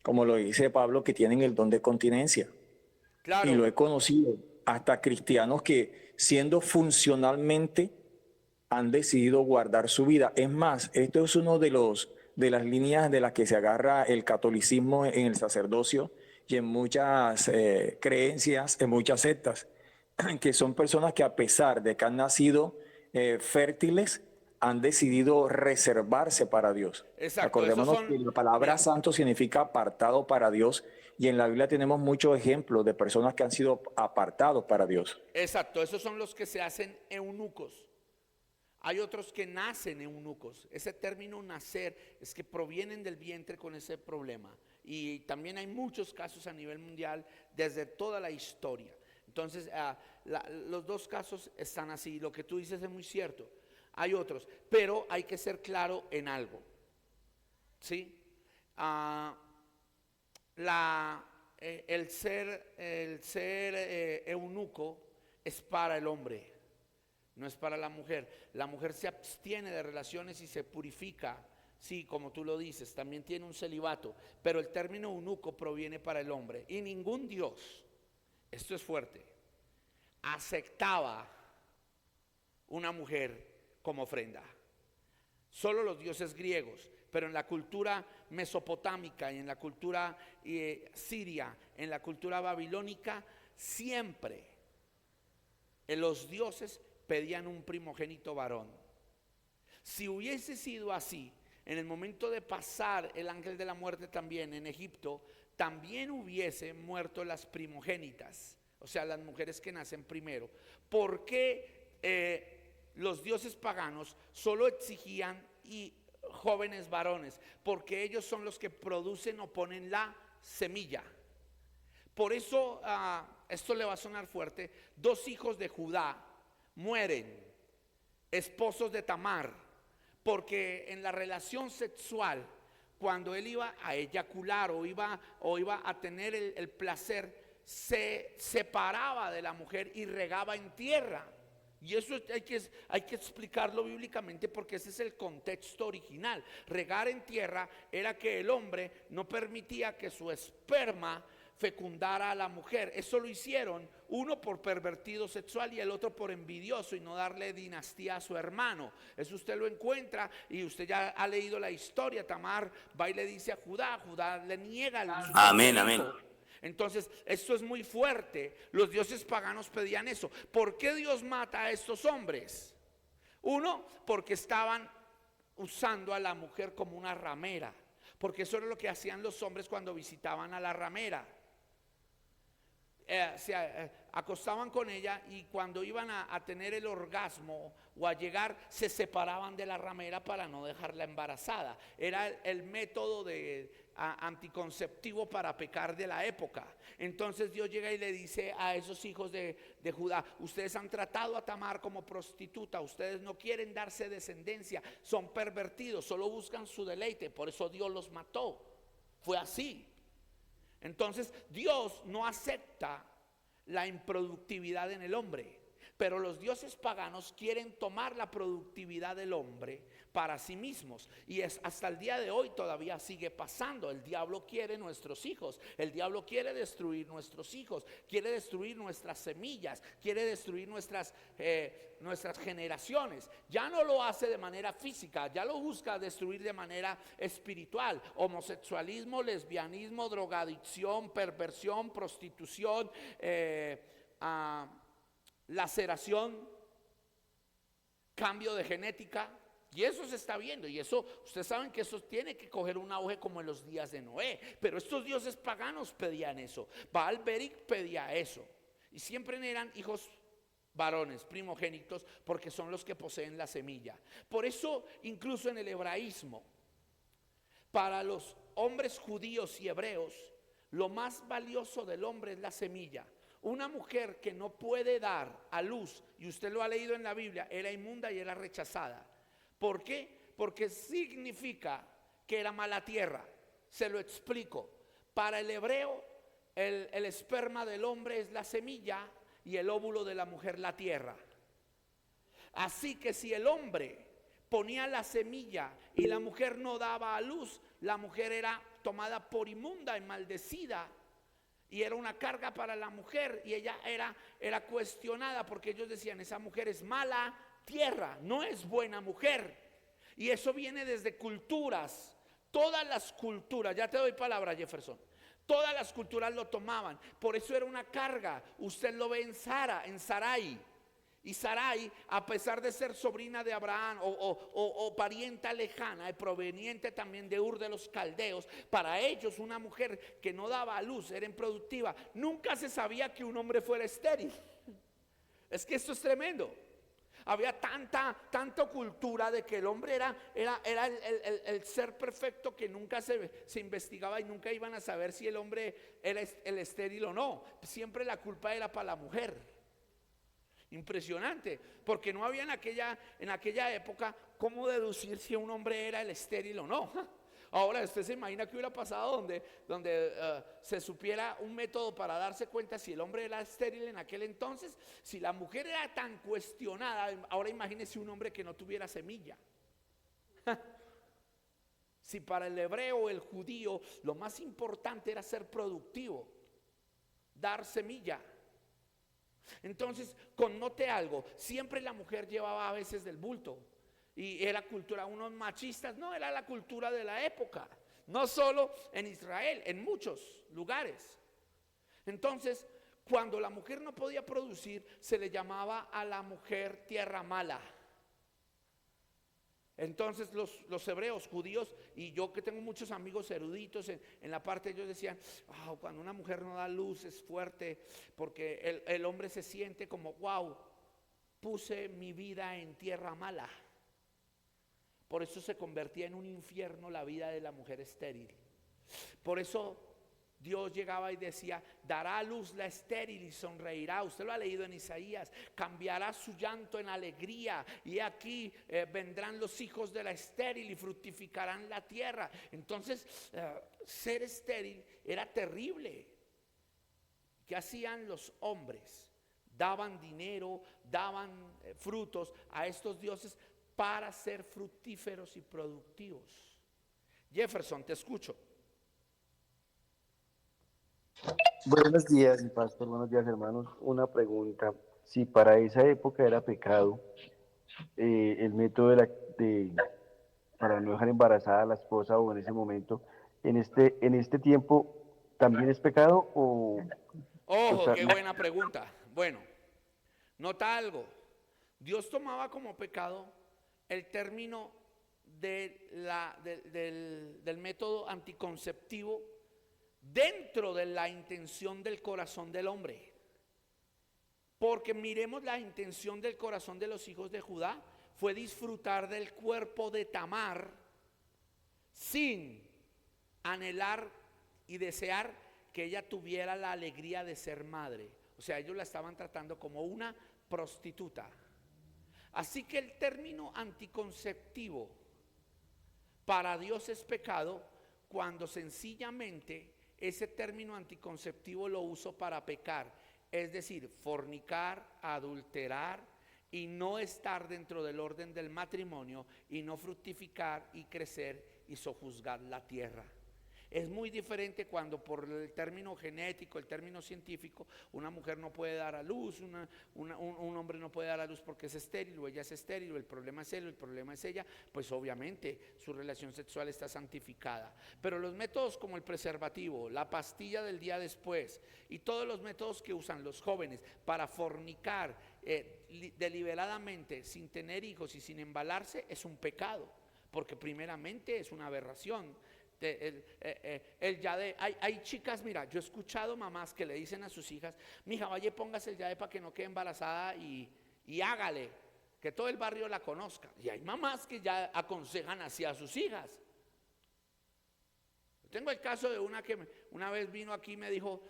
como lo dice Pablo, que tienen el don de continencia. Claro. Y lo he conocido, hasta cristianos que siendo funcionalmente han decidido guardar su vida. Es más, esto es uno de las líneas de las que se agarra el catolicismo en el sacerdocio y en muchas creencias, en muchas sectas, que son personas que a pesar de que han nacido fértiles, han decidido reservarse para Dios. Exacto. Acordémonos que la palabra santo significa apartado para Dios, y en la Biblia tenemos muchos ejemplos de personas que han sido apartados para Dios. Exacto, esos son los que se hacen eunucos. Hay otros que nacen eunucos. Ese término nacer es que provienen del vientre con ese problema. Y también hay muchos casos a nivel mundial desde toda la historia. Entonces, los dos casos están así. Lo que tú dices es muy cierto. Hay otros, pero hay que ser claro en algo. ¿Sí? El ser eunuco es para el hombre. No es para la mujer. La mujer se abstiene de relaciones y se purifica. Sí, como tú lo dices, también tiene un celibato. Pero el término eunuco proviene para el hombre. Y ningún Dios, esto es fuerte, aceptaba una mujer como ofrenda. Solo los dioses griegos. Pero en la cultura mesopotámica y en la cultura siria, en la cultura babilónica, siempre los dioses pedían un primogénito varón. Si hubiese sido así, en el momento de pasar el ángel de la muerte también en Egipto, también hubiese muerto las primogénitas, o sea, las mujeres que nacen primero. ¿Por qué los dioses paganos solo exigían jóvenes varones? Porque ellos son los que producen o ponen la semilla. Por eso, esto le va a sonar fuerte, 2 hijos de Judá mueren, esposos de Tamar, porque en la relación sexual, cuando él iba a eyacular o iba a tener el placer, se separaba de la mujer y regaba en tierra. Y eso hay que explicarlo bíblicamente, porque ese es el contexto original. Regar en tierra era que el hombre no permitía que su esperma fecundara a la mujer. Eso lo hicieron, uno por pervertido sexual y el otro por envidioso y no darle dinastía a su hermano. Eso usted lo encuentra y usted ya ha leído la historia. Tamar va y le dice a Judá, Judá le niega el Amén, amén. Entonces, esto es muy fuerte. Los dioses paganos pedían eso. ¿Por qué Dios mata a estos hombres? Uno, porque estaban usando a la mujer como una ramera, porque eso era lo que hacían los hombres cuando visitaban a la ramera. Se acostaban con ella y cuando iban a tener el orgasmo o a llegar, se separaban de la ramera para no dejarla embarazada. Era el método anticonceptivo para pecar de la época. Entonces Dios llega y le dice a esos hijos de Judá: ustedes han tratado a Tamar como prostituta, ustedes no quieren darse descendencia, son pervertidos, solo buscan su deleite, por eso Dios los mató. Fue así. Entonces Dios no acepta la improductividad en el hombre, pero los dioses paganos quieren tomar la productividad del hombre para sí mismos, y hasta el día de hoy todavía sigue pasando. El diablo quiere nuestros hijos, el diablo quiere destruir nuestros hijos, quiere destruir nuestras semillas, quiere destruir nuestras generaciones. Ya no lo hace de manera física, ya lo busca destruir de manera espiritual. Homosexualismo, lesbianismo, drogadicción, perversión, prostitución, laceración, cambio de genética. Y eso se está viendo, y eso, ustedes saben que eso tiene que coger un auge como en los días de Noé. Pero estos dioses paganos pedían eso. Baal-Berith pedía eso, y siempre eran hijos varones, primogénitos, porque son los que poseen la semilla. Por eso, incluso en el hebraísmo, para los hombres judíos y hebreos, lo más valioso del hombre es la semilla. Una mujer que no puede dar a luz, y usted lo ha leído en la Biblia, era inmunda y era rechazada. ¿Por qué? Porque significa que era mala tierra. Se lo explico. Para el hebreo, el esperma del hombre es la semilla y el óvulo de la mujer la tierra. Así que si el hombre ponía la semilla y la mujer no daba a luz, la mujer era tomada por inmunda y maldecida, y era una carga para la mujer, y ella era cuestionada, porque ellos decían: esa mujer es mala tierra, no es buena mujer. Y eso viene desde culturas. Todas las culturas, ya te doy palabra, Jefferson, todas las culturas lo tomaban. Por eso era una carga. Usted lo ve en Sarai. Y Sarai, a pesar de ser sobrina de Abraham o parienta lejana, proveniente también de Ur de los Caldeos, para ellos una mujer que no daba a luz era improductiva. Nunca se sabía que un hombre fuera estéril. Es que esto es tremendo. Había tanta cultura de que el hombre era el ser perfecto, que nunca se investigaba y nunca iban a saber si el hombre era el estéril o no. Siempre la culpa era para la mujer. Impresionante, porque no había en aquella época cómo deducir si un hombre era el estéril o no. Ahora usted se imagina que hubiera pasado donde se supiera un método para darse cuenta si el hombre era estéril en aquel entonces. Si la mujer era tan cuestionada, ahora imagínese un hombre que no tuviera semilla. Si para el hebreo, el judío, lo más importante era ser productivo, dar semilla. Entonces, connote algo, siempre la mujer llevaba a veces del bulto. Y era cultura, unos machistas, no, era la cultura de la época. No solo en Israel, en muchos lugares. Entonces, cuando la mujer no podía producir, se le llamaba a la mujer tierra mala. Entonces los hebreos, judíos, y yo que tengo muchos amigos eruditos en la parte, ellos decían: cuando una mujer no da luz es fuerte, porque el hombre se siente como: wow, puse mi vida en tierra mala. Por eso se convertía en un infierno la vida de la mujer estéril. Por eso Dios llegaba y decía: dará a luz la estéril y sonreirá. Usted lo ha leído en Isaías. Cambiará su llanto en alegría, y aquí vendrán los hijos de la estéril y fructificarán la tierra. Entonces ser estéril era terrible. ¿Qué hacían los hombres? Daban dinero, daban frutos a estos dioses para ser fructíferos y productivos. Jefferson, te escucho. Buenos días, mi pastor. Buenos días, hermanos. Una pregunta. Si para esa época era pecado el método para no dejar embarazada a la esposa, o en ese momento, en este tiempo, ¿también es pecado o Ojo, sea, qué buena pregunta. Bueno, nota algo. Dios tomaba como pecado el término del método anticonceptivo dentro de la intención del corazón del hombre. Porque miremos la intención del corazón de los hijos de Judá fue disfrutar del cuerpo de Tamar sin anhelar y desear que ella tuviera la alegría de ser madre. O sea, ellos la estaban tratando como una prostituta. Así que el término anticonceptivo para Dios es pecado cuando sencillamente ese término anticonceptivo lo uso para pecar. Es decir, fornicar, adulterar y no estar dentro del orden del matrimonio y no fructificar y crecer y sojuzgar la tierra. Es muy diferente cuando por el término genético, el término científico, una mujer no puede dar a luz, un hombre no puede dar a luz porque es estéril o ella es estéril, o el problema es él o el problema es ella, pues obviamente su relación sexual está santificada. Pero los métodos como el preservativo, la pastilla del día después y todos los métodos que usan los jóvenes para fornicar deliberadamente sin tener hijos y sin embalarse es un pecado, porque primeramente es una aberración. El yadé, hay chicas, mira, yo he escuchado mamás que le dicen a sus hijas: mija, vaya y póngase el yadé para que no quede embarazada y hágale, que todo el barrio la conozca. Y hay mamás que ya aconsejan así a sus hijas. Tengo el caso de una que una vez vino aquí y me dijo: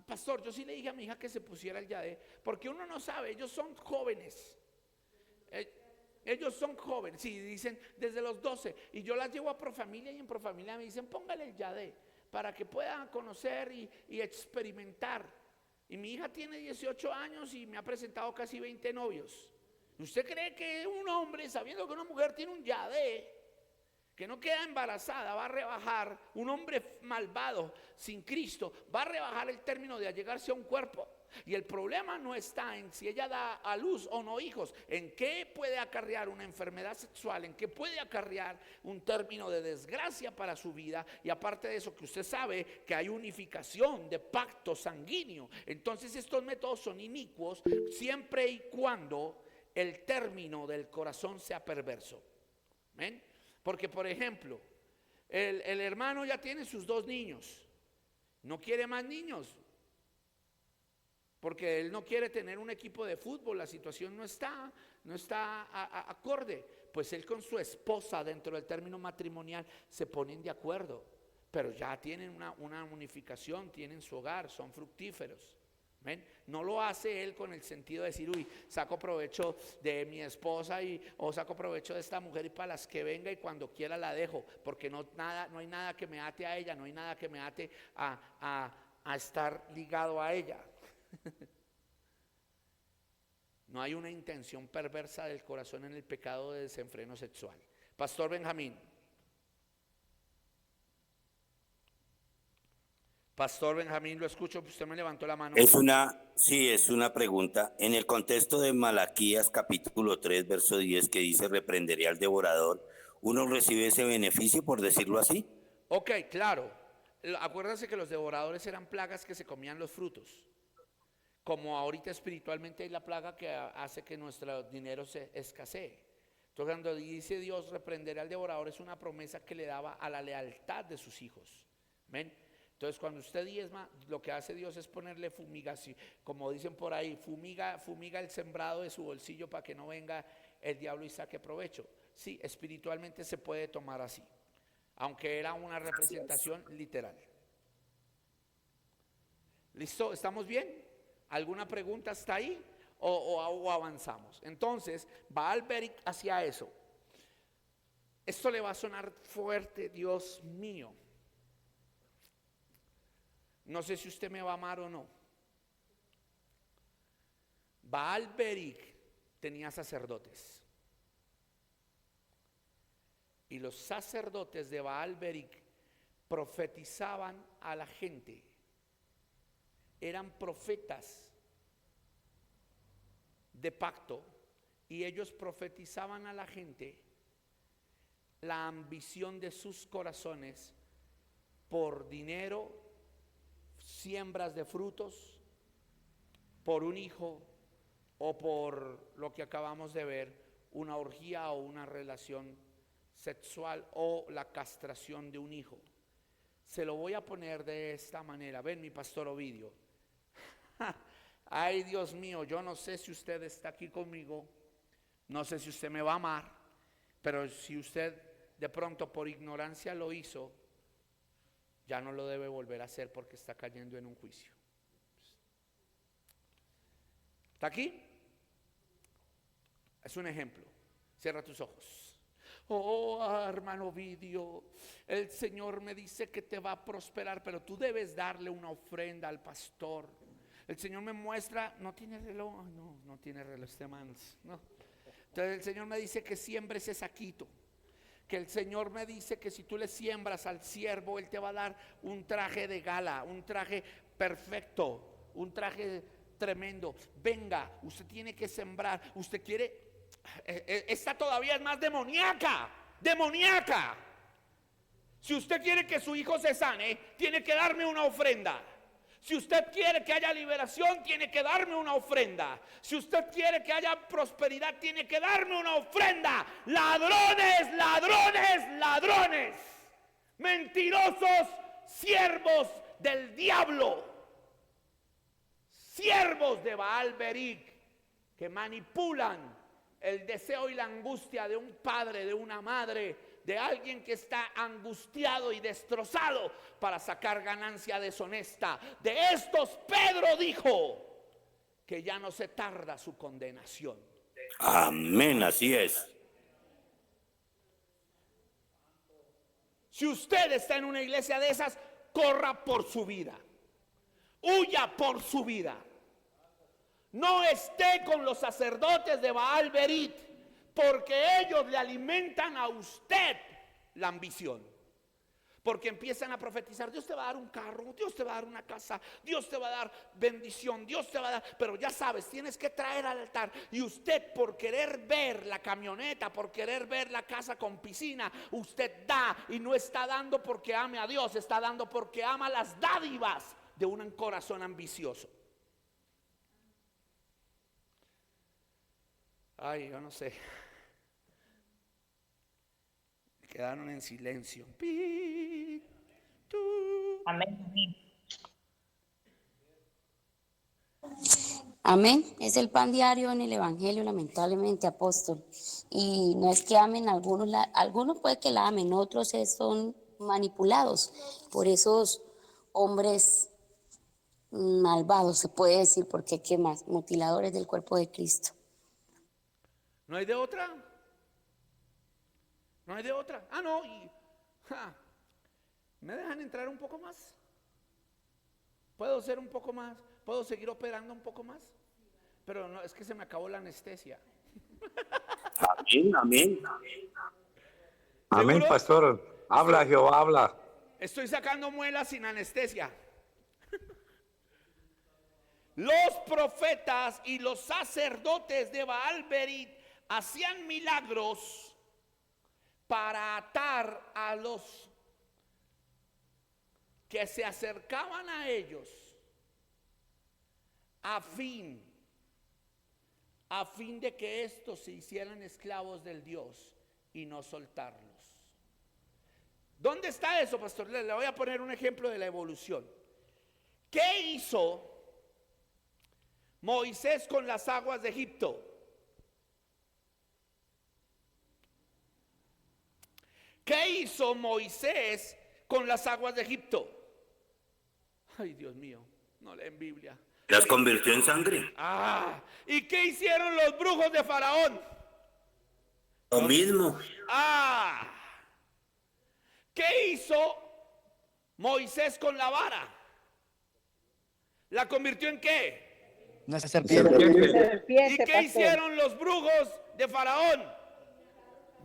pastor, yo sí le dije a mi hija que se pusiera el yadé, porque uno no sabe, ellos son jóvenes. Ellos son jóvenes, sí, dicen desde los 12, y yo las llevo a Profamilia y en Profamilia me dicen: póngale el yadé para que puedan conocer y experimentar. Y mi hija tiene 18 años y me ha presentado casi 20 novios. ¿Usted cree que un hombre, sabiendo que una mujer tiene un yadé, que no queda embarazada, va a rebajar, un hombre malvado, sin Cristo, va a rebajar el término de allegarse a un cuerpo? Y el problema no está en si ella da a luz o no hijos, en qué puede acarrear una enfermedad sexual, en qué puede acarrear un término de desgracia para su vida. Y aparte de eso, que usted sabe que hay unificación de pacto sanguíneo. Entonces estos métodos son inicuos siempre y cuando el término del corazón sea perverso. ¿Ven? Porque por ejemplo, el hermano ya tiene sus 2 niños, no quiere más niños, porque él no quiere tener un equipo de fútbol, la situación no está acorde. Pues él con su esposa dentro del término matrimonial se ponen de acuerdo, pero ya tienen una unificación, tienen su hogar, son fructíferos. ¿Ven? No lo hace él con el sentido de decir: uy, saco provecho de mi esposa o saco provecho de esta mujer y para las que venga y cuando quiera la dejo, porque no hay nada que me ate a ella, no hay nada que me ate a estar ligado a ella. No hay una intención perversa del corazón en el pecado de desenfreno sexual. Pastor Benjamín. Pastor Benjamín, lo escucho, usted me levantó la mano. Es una pregunta. En el contexto de Malaquías capítulo 3, verso 10, que dice: reprenderé al devorador, ¿uno recibe ese beneficio, por decirlo así? Ok, claro. Acuérdense que los devoradores eran plagas que se comían los frutos. Como ahorita espiritualmente hay la plaga que hace que nuestro dinero se escasee. Entonces cuando dice Dios reprenderá al devorador, es una promesa que le daba a la lealtad de sus hijos. ¿Ven? Entonces cuando usted diezma, lo que hace Dios es ponerle fumigación, como dicen por ahí, fumiga el sembrado de su bolsillo para que no venga el diablo y saque provecho. Sí, espiritualmente se puede tomar así, aunque era una representación literal. ¿Listo? ¿Estamos bien? ¿Alguna pregunta hasta ahí? ¿O avanzamos? Entonces, Baal Beric hacia eso. Esto le va a sonar fuerte, Dios mío. No sé si usted me va a amar o no. Baal Beric tenía sacerdotes. Y los sacerdotes de Baal Beric profetizaban a la gente. Eran profetas de pacto y ellos profetizaban a la gente la ambición de sus corazones por dinero, siembras de frutos por un hijo o por lo que acabamos de ver, una orgía o una relación sexual o la castración de un hijo. Se lo voy a poner de esta manera. Ven, mi pastor Ovidio. Ay, Dios mío, yo no sé si usted está aquí conmigo, no sé si usted me va a amar, pero si usted de pronto por ignorancia lo hizo, ya no lo debe volver a hacer porque está cayendo en un juicio. ¿Está aquí? Es un ejemplo. Cierra tus ojos. Oh, hermano Ovidio, el Señor me dice que te va a prosperar, pero tú debes darle una ofrenda al pastor. El Señor me muestra, no tiene reloj, no tiene reloj este man, no. Entonces el Señor me dice que siembres ese saquito. Que el Señor me dice que si tú le siembras al siervo, Él te va a dar un traje de gala, un traje perfecto, un traje tremendo. Venga, usted tiene que sembrar. Usted quiere, esta todavía es más demoníaca, demoníaca. Si usted quiere que su hijo se sane, tiene que darme una ofrenda. Si usted quiere que haya liberación, tiene que darme una ofrenda. Si usted quiere que haya prosperidad, tiene que darme una ofrenda. Ladrones, ladrones, ladrones. Mentirosos, siervos del diablo. Siervos de Baal Berik, que manipulan el deseo y la angustia de un padre, de una madre, de alguien que está angustiado y destrozado para sacar ganancia deshonesta. De estos Pedro dijo que ya no se tarda su condenación. Amén, así es. Si usted está en una iglesia de esas, corra por su vida, huya por su vida. No esté con los sacerdotes de Baal Berit, porque ellos le alimentan a usted la ambición. Porque empiezan a profetizar: Dios te va a dar un carro, Dios te va a dar una casa, Dios te va a dar bendición, Dios te va a dar. Pero ya sabes, tienes que traer al altar. Y usted, por querer ver la camioneta, por querer ver la casa con piscina, usted da, y no está dando porque ame a Dios, está dando porque ama las dádivas de un corazón ambicioso. Ay, yo no sé. Quedaron en silencio. Amén. Amén. Es el pan diario en el Evangelio, lamentablemente, apóstol. Y no es que amen algunos, algunos puede que la amen, otros son manipulados por esos hombres malvados, se puede decir, porque ¿qué más? Mutiladores del cuerpo de Cristo. ¿No hay de otra? ¿No hay de otra? Ah, no. ¿Me dejan entrar un poco más? ¿Puedo ser un poco más? ¿Puedo seguir operando un poco más? Pero no, es que se me acabó la anestesia. Amén, amén. Amén, ¿Seguro? pastor. Habla, Jehová, habla. Estoy sacando muelas sin anestesia. Los profetas y los sacerdotes de Baal Berit hacían milagros para atar a los que se acercaban a ellos a fin de que estos se hicieran esclavos del Dios y no soltarlos. ¿Dónde está eso, pastor? Le voy a poner un ejemplo de la evolución. ¿Qué hizo Moisés con las aguas de Egipto? ¿Qué hizo Moisés con las aguas de Egipto? Ay, Dios mío, no leen Biblia. Las convirtió en sangre. ¿Y qué hicieron los brujos de Faraón? Lo mismo. ¿Qué hizo Moisés con la vara? ¿La convirtió en qué? Una serpiente. ¿Y qué hicieron los brujos de Faraón?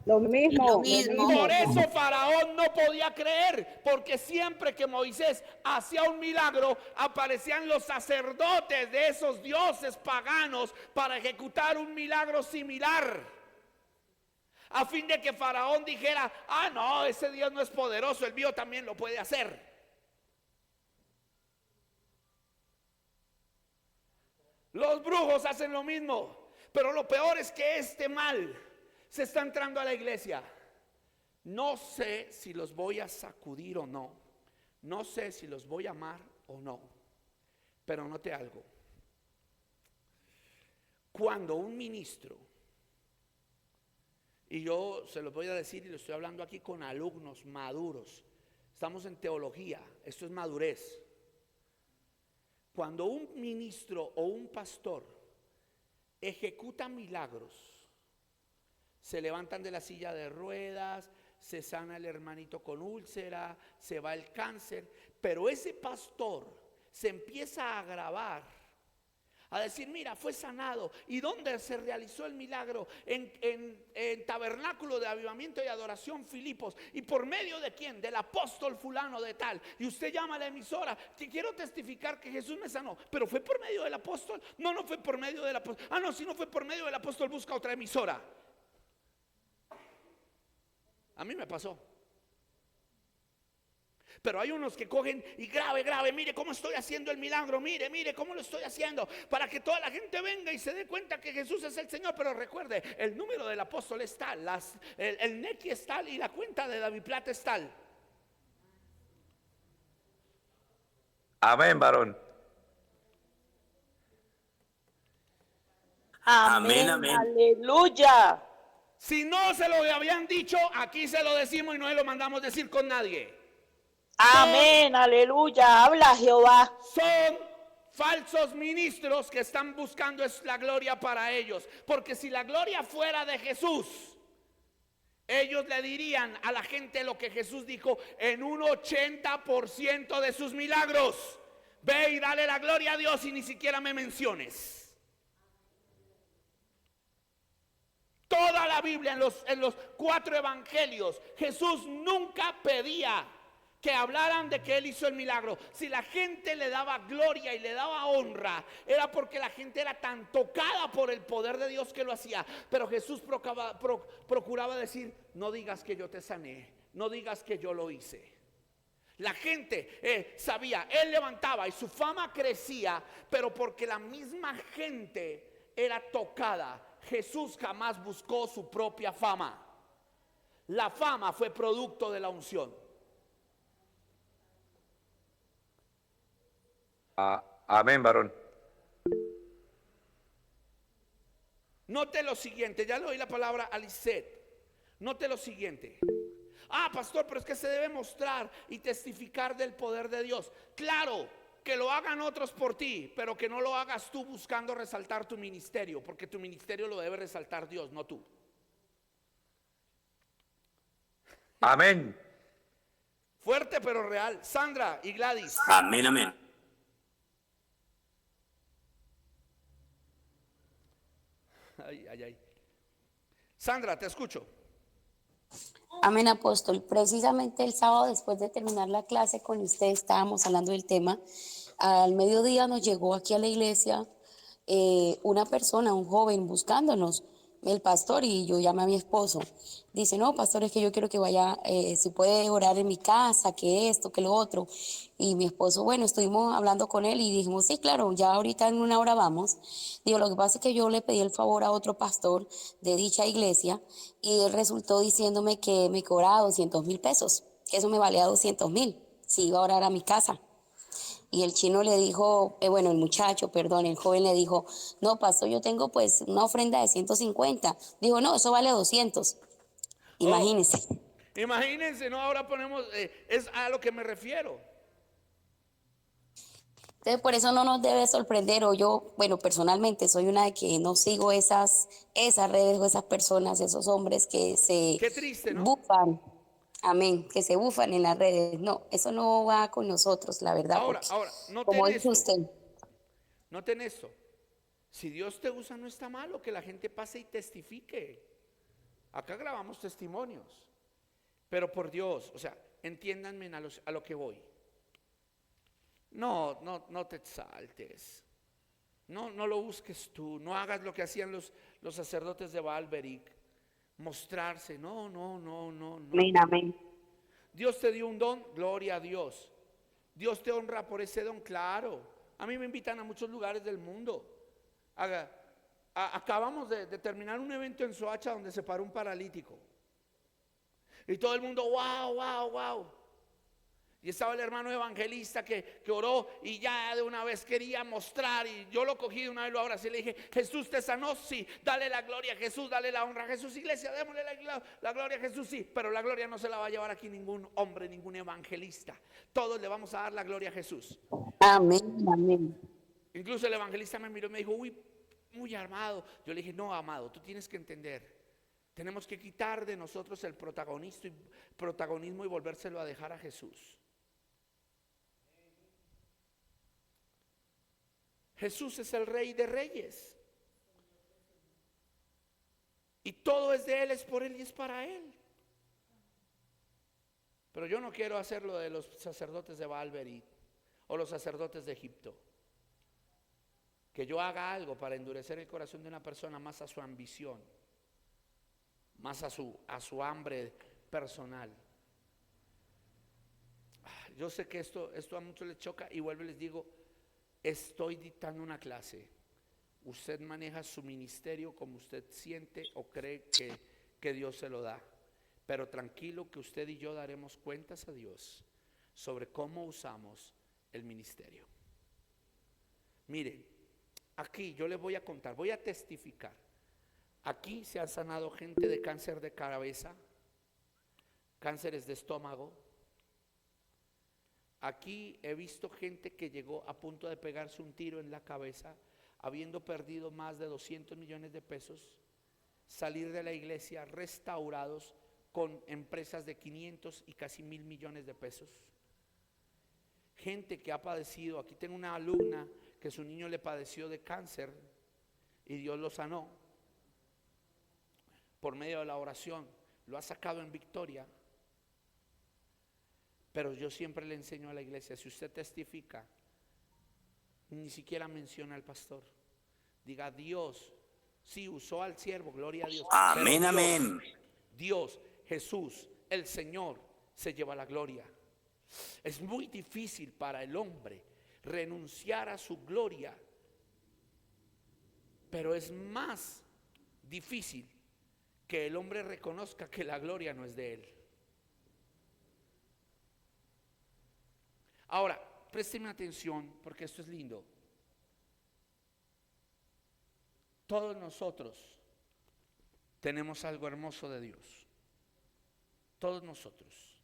Lo mismo. Por eso Faraón no podía creer, porque siempre que Moisés hacía un milagro, aparecían los sacerdotes de esos dioses paganos para ejecutar un milagro similar, a fin de que Faraón dijera: no, ese Dios no es poderoso, el mío también lo puede hacer. Los brujos hacen lo mismo. Pero lo peor es que este mal se está entrando a la iglesia. No sé si los voy a sacudir o no. No sé si los voy a amar o no. Pero note algo. Cuando un ministro, y yo se los voy a decir y lo estoy hablando aquí con alumnos maduros, estamos en teología, esto es madurez. Cuando un ministro o un pastor ejecuta milagros, se levantan de la silla de ruedas, se sana el hermanito con úlcera, se va el cáncer, pero ese pastor se empieza a agravar, a decir, mira, fue sanado. ¿Y dónde se realizó el milagro? En Tabernáculo de Avivamiento y Adoración Filipos. ¿Y por medio de quién? Del apóstol fulano de tal. Y usted llama a la emisora, que quiero testificar que Jesús me sanó. ¿Pero fue por medio del apóstol? No, no fue por medio del apóstol. Ah, no, si no fue por medio del apóstol, busca otra emisora. A mí me pasó. Pero hay unos que cogen y grave, mire cómo estoy haciendo el milagro, mire cómo lo estoy haciendo, para que toda la gente venga y se dé cuenta que Jesús es el Señor. Pero recuerde, el número del apóstol es tal, el Nequi es tal y la cuenta de David Plata es tal. Amén, varón. Amén, Amén. amén. Aleluya. Si no se lo habían dicho, aquí se lo decimos y no se lo mandamos decir con nadie. Amén. Aleluya. Habla Jehová. Son falsos ministros que están buscando es la gloria para ellos. Porque si la gloria fuera de Jesús, ellos le dirían a la gente lo que Jesús dijo en un 80% de sus milagros: ve y dale la gloria a Dios y ni siquiera me menciones. Toda la Biblia, en los 4 evangelios, Jesús nunca pedía que hablaran de que Él hizo el milagro. Si la gente le daba gloria y le daba honra, era porque la gente era tan tocada por el poder de Dios que lo hacía. Pero Jesús procuraba decir, no digas que yo te sané, no digas que yo lo hice. La gente sabía, Él levantaba y su fama crecía, pero porque la misma gente era tocada. Jesús jamás buscó su propia fama. La fama fue producto de la unción. Amén, varón. Note lo siguiente, ya le doy la palabra a Lisette. Note lo siguiente. Ah, pastor, pero es que se debe mostrar y testificar del poder de Dios. Claro, que lo hagan otros por ti, pero que no lo hagas tú buscando resaltar tu ministerio, porque tu ministerio lo debe resaltar Dios, no tú. Amén. Fuerte pero real. Sandra y Gladys. Amén, amén. Ay. Sandra, te escucho. Amén, apóstol. Precisamente el sábado, después de terminar la clase con usted, estábamos hablando del tema. Al mediodía nos llegó aquí a la iglesia una persona, un joven, buscándonos, el pastor, y yo llamé a mi esposo. Dice, no, pastor, es que yo quiero que vaya, si puede orar en mi casa, que esto, que lo otro. Y mi esposo, bueno, estuvimos hablando con él y dijimos, sí, claro, ya ahorita en una hora vamos. Digo, lo que pasa es que yo le pedí el favor a otro pastor de dicha iglesia y él resultó diciéndome que me cobraba 200,000 pesos, que eso me valía 200,000 si iba a orar a mi casa. Y el chino le dijo, el muchacho, perdón, el joven le dijo, no, pastor, yo tengo pues una ofrenda de 150. Dijo, no, eso vale 200. Imagínense. Imagínense, no, ahora ponemos, es a lo que me refiero. Entonces, por eso no nos debe sorprender, o yo, personalmente soy una de que no sigo esas redes o esas personas, esos hombres que se Qué triste, ¿no? bufan. Amén, que se bufan en las redes. No, eso no va con nosotros, la verdad. Ahora, Como noten dice esto. usted. Noten esto. Si Dios te usa, no está malo que la gente pase y testifique. Acá grabamos testimonios. Pero por Dios, o sea, entiéndanme a lo que voy. No te exaltes. No lo busques tú. No hagas lo que hacían los sacerdotes de Baal-Beric. Mostrarse. No. Amén, amén. Dios te dio un don, gloria a Dios. Dios te honra por ese don, claro. A mí me invitan a muchos lugares del mundo. Acabamos de terminar un evento en Soacha donde se paró un paralítico. Y todo el mundo, wow, wow, wow. Y estaba el hermano evangelista que oró y ya de una vez quería mostrar. Y yo lo cogí de una vez, lo abracé y le dije: Jesús te sanó, sí, dale la gloria a Jesús, dale la honra a Jesús. Iglesia, démosle la gloria a Jesús, sí. Pero la gloria no se la va a llevar aquí ningún hombre, ningún evangelista. Todos le vamos a dar la gloria a Jesús. Amén, amén. Incluso el evangelista me miró y me dijo: uy, muy armado. Yo le dije: no, amado, tú tienes que entender. Tenemos que quitar de nosotros el protagonismo y volvérselo a dejar a Jesús. Jesús es el Rey de Reyes. Y todo es de Él, es por Él y es para Él. Pero yo no quiero hacer lo de los sacerdotes de Baal-Berit o los sacerdotes de Egipto. Que yo haga algo para endurecer el corazón de una persona más a su ambición, más a su hambre personal. Yo sé que esto a muchos les choca y vuelvo y les digo: estoy dictando una clase. Usted maneja su ministerio como usted siente o cree que Dios se lo da. Pero tranquilo, que usted y yo daremos cuentas a Dios sobre cómo usamos el ministerio. Miren, aquí yo les voy a contar, voy a testificar. Aquí se ha sanado gente de cáncer de cabeza, cánceres de estómago. Aquí he visto gente que llegó a punto de pegarse un tiro en la cabeza, habiendo perdido más de 200 millones de pesos, salir de la iglesia restaurados con empresas de 500 y casi 1,000 millones de pesos. Gente que ha padecido, aquí tengo una alumna que su niño le padeció de cáncer y Dios lo sanó por medio de la oración, lo ha sacado en victoria. Pero yo siempre le enseño a la iglesia: si usted testifica, ni siquiera menciona al pastor. Diga: Dios sí usó al siervo, gloria a Dios. Amén, Dios, amén. Dios, Jesús, el Señor se lleva la gloria. Es muy difícil para el hombre renunciar a su gloria, pero es más difícil que el hombre reconozca que la gloria no es de él. Ahora, présteme atención porque esto es lindo. Todos nosotros tenemos algo hermoso de Dios. Todos nosotros.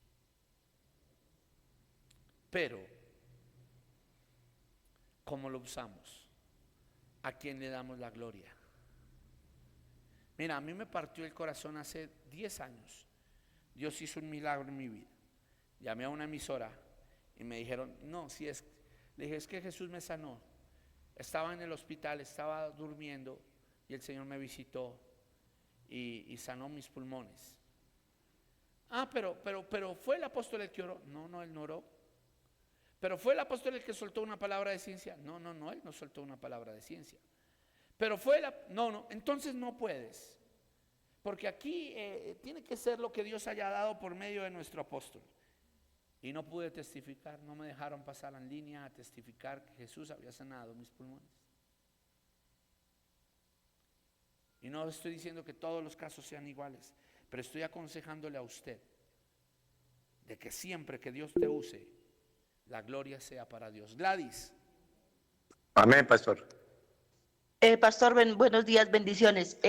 Pero, ¿cómo lo usamos? ¿A quién le damos la gloria? Mira, a mí me partió el corazón hace 10 años. Dios hizo un milagro en mi vida. Llamé a una emisora y me dijeron: no, si es, le dije: es que Jesús me sanó. Estaba en el hospital, estaba durmiendo y el Señor me visitó y sanó mis pulmones. Pero fue el apóstol el que oró. No, él no oró. Pero fue el apóstol el que soltó una palabra de ciencia. No, él no soltó una palabra de ciencia. Pero fue entonces no puedes. Porque aquí tiene que ser lo que Dios haya dado por medio de nuestro apóstol. Y no pude testificar, no me dejaron pasar en línea a testificar que Jesús había sanado mis pulmones. Y no estoy diciendo que todos los casos sean iguales, pero estoy aconsejándole a usted de que siempre que Dios te use, la gloria sea para Dios. Gladys. Amén, pastor. Pastor, buenos días, bendiciones.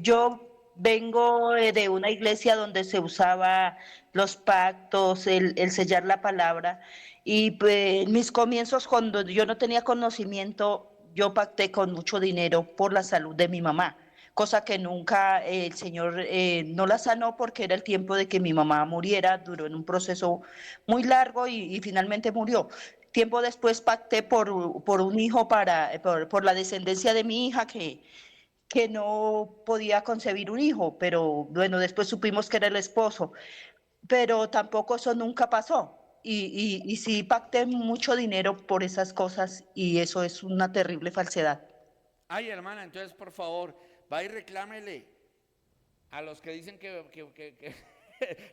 Yo vengo de una iglesia donde se usaba los pactos, el sellar la palabra, y pues, en mis comienzos, cuando yo no tenía conocimiento, yo pacté con mucho dinero por la salud de mi mamá, cosa que nunca el Señor no la sanó, porque era el tiempo de que mi mamá muriera. Duró en un proceso muy largo y finalmente murió. Tiempo después pacté por un hijo por la descendencia de mi hija, que no podía concebir un hijo, pero bueno, después supimos que era el esposo, pero tampoco eso nunca pasó. Y sí pacté mucho dinero por esas cosas, y eso es una terrible falsedad. Ay, hermana, entonces por favor, va y reclámele a los que dicen que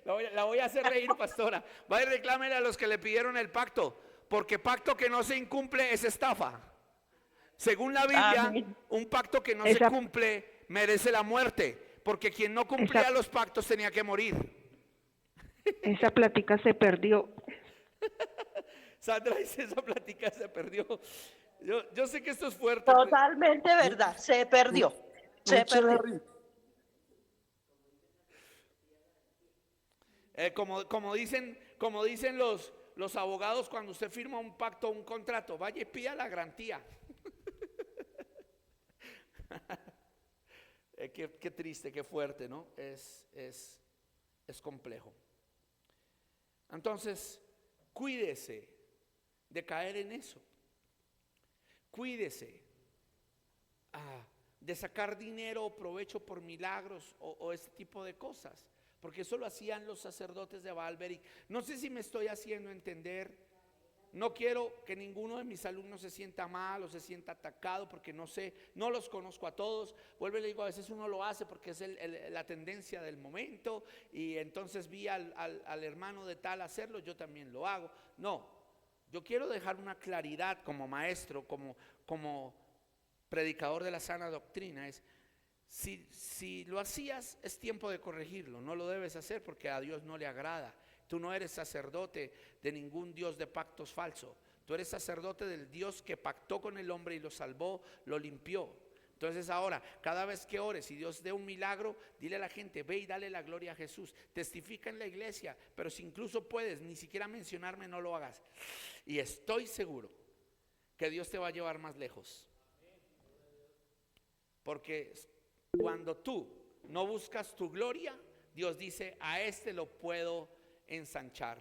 la voy a hacer reír, pastora. Va y reclámele a los que le pidieron el pacto, porque pacto que no se incumple es estafa. Según la Biblia, Amén. un pacto que no Esa- se cumple merece la muerte, porque quien no cumplía Esa- los pactos tenía que morir. Esa plática se perdió. Sandra dice, esa plática se perdió. Yo sé que esto es fuerte. Totalmente verdad, se perdió. Se perdió. Como dicen los abogados cuando usted firma un pacto o un contrato, vaya y pida la garantía. Qué triste, qué fuerte, ¿no? Es complejo. Entonces, cuídese de caer en eso. Cuídese de sacar dinero o provecho por milagros o ese tipo de cosas, porque eso lo hacían los sacerdotes de Baalberic. No sé si me estoy haciendo entender. No quiero que ninguno de mis alumnos se sienta mal o se sienta atacado, porque no sé, no los conozco a todos. Vuelvo y le digo, a veces uno lo hace porque es la tendencia del momento, y entonces vi al hermano de tal hacerlo, yo también lo hago. No, yo quiero dejar una claridad como maestro, como predicador de la sana doctrina. Es, si lo hacías, es tiempo de corregirlo. No lo debes hacer porque a Dios no le agrada. Tú no eres sacerdote de ningún Dios de pactos falso. Tú eres sacerdote del Dios que pactó con el hombre y lo salvó, lo limpió. Entonces ahora, cada vez que ores y Dios dé un milagro, dile a la gente, ve y dale la gloria a Jesús. Testifica en la iglesia, pero si incluso puedes ni siquiera mencionarme, no lo hagas. Y estoy seguro que Dios te va a llevar más lejos. Porque cuando tú no buscas tu gloria, Dios dice, a este lo puedo ensanchar,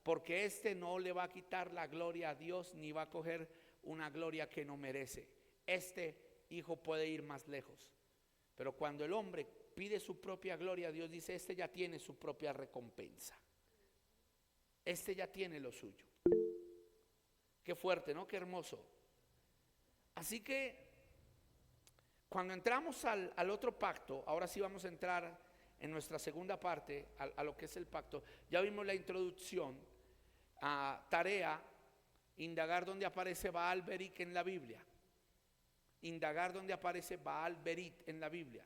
porque este no le va a quitar la gloria a Dios, ni va a coger una gloria que no merece. Este hijo puede ir más lejos. Pero cuando el hombre pide su propia gloria, Dios dice, este ya tiene su propia recompensa. Este ya tiene lo suyo. Qué fuerte, ¿no? Qué hermoso. Así que cuando entramos al otro pacto, ahora sí vamos a entrar en nuestra segunda parte a lo que es el pacto. Ya vimos la introducción. Tarea, indagar dónde aparece Baal-Berit en la Biblia. Indagar dónde aparece Baal-Berit en la Biblia.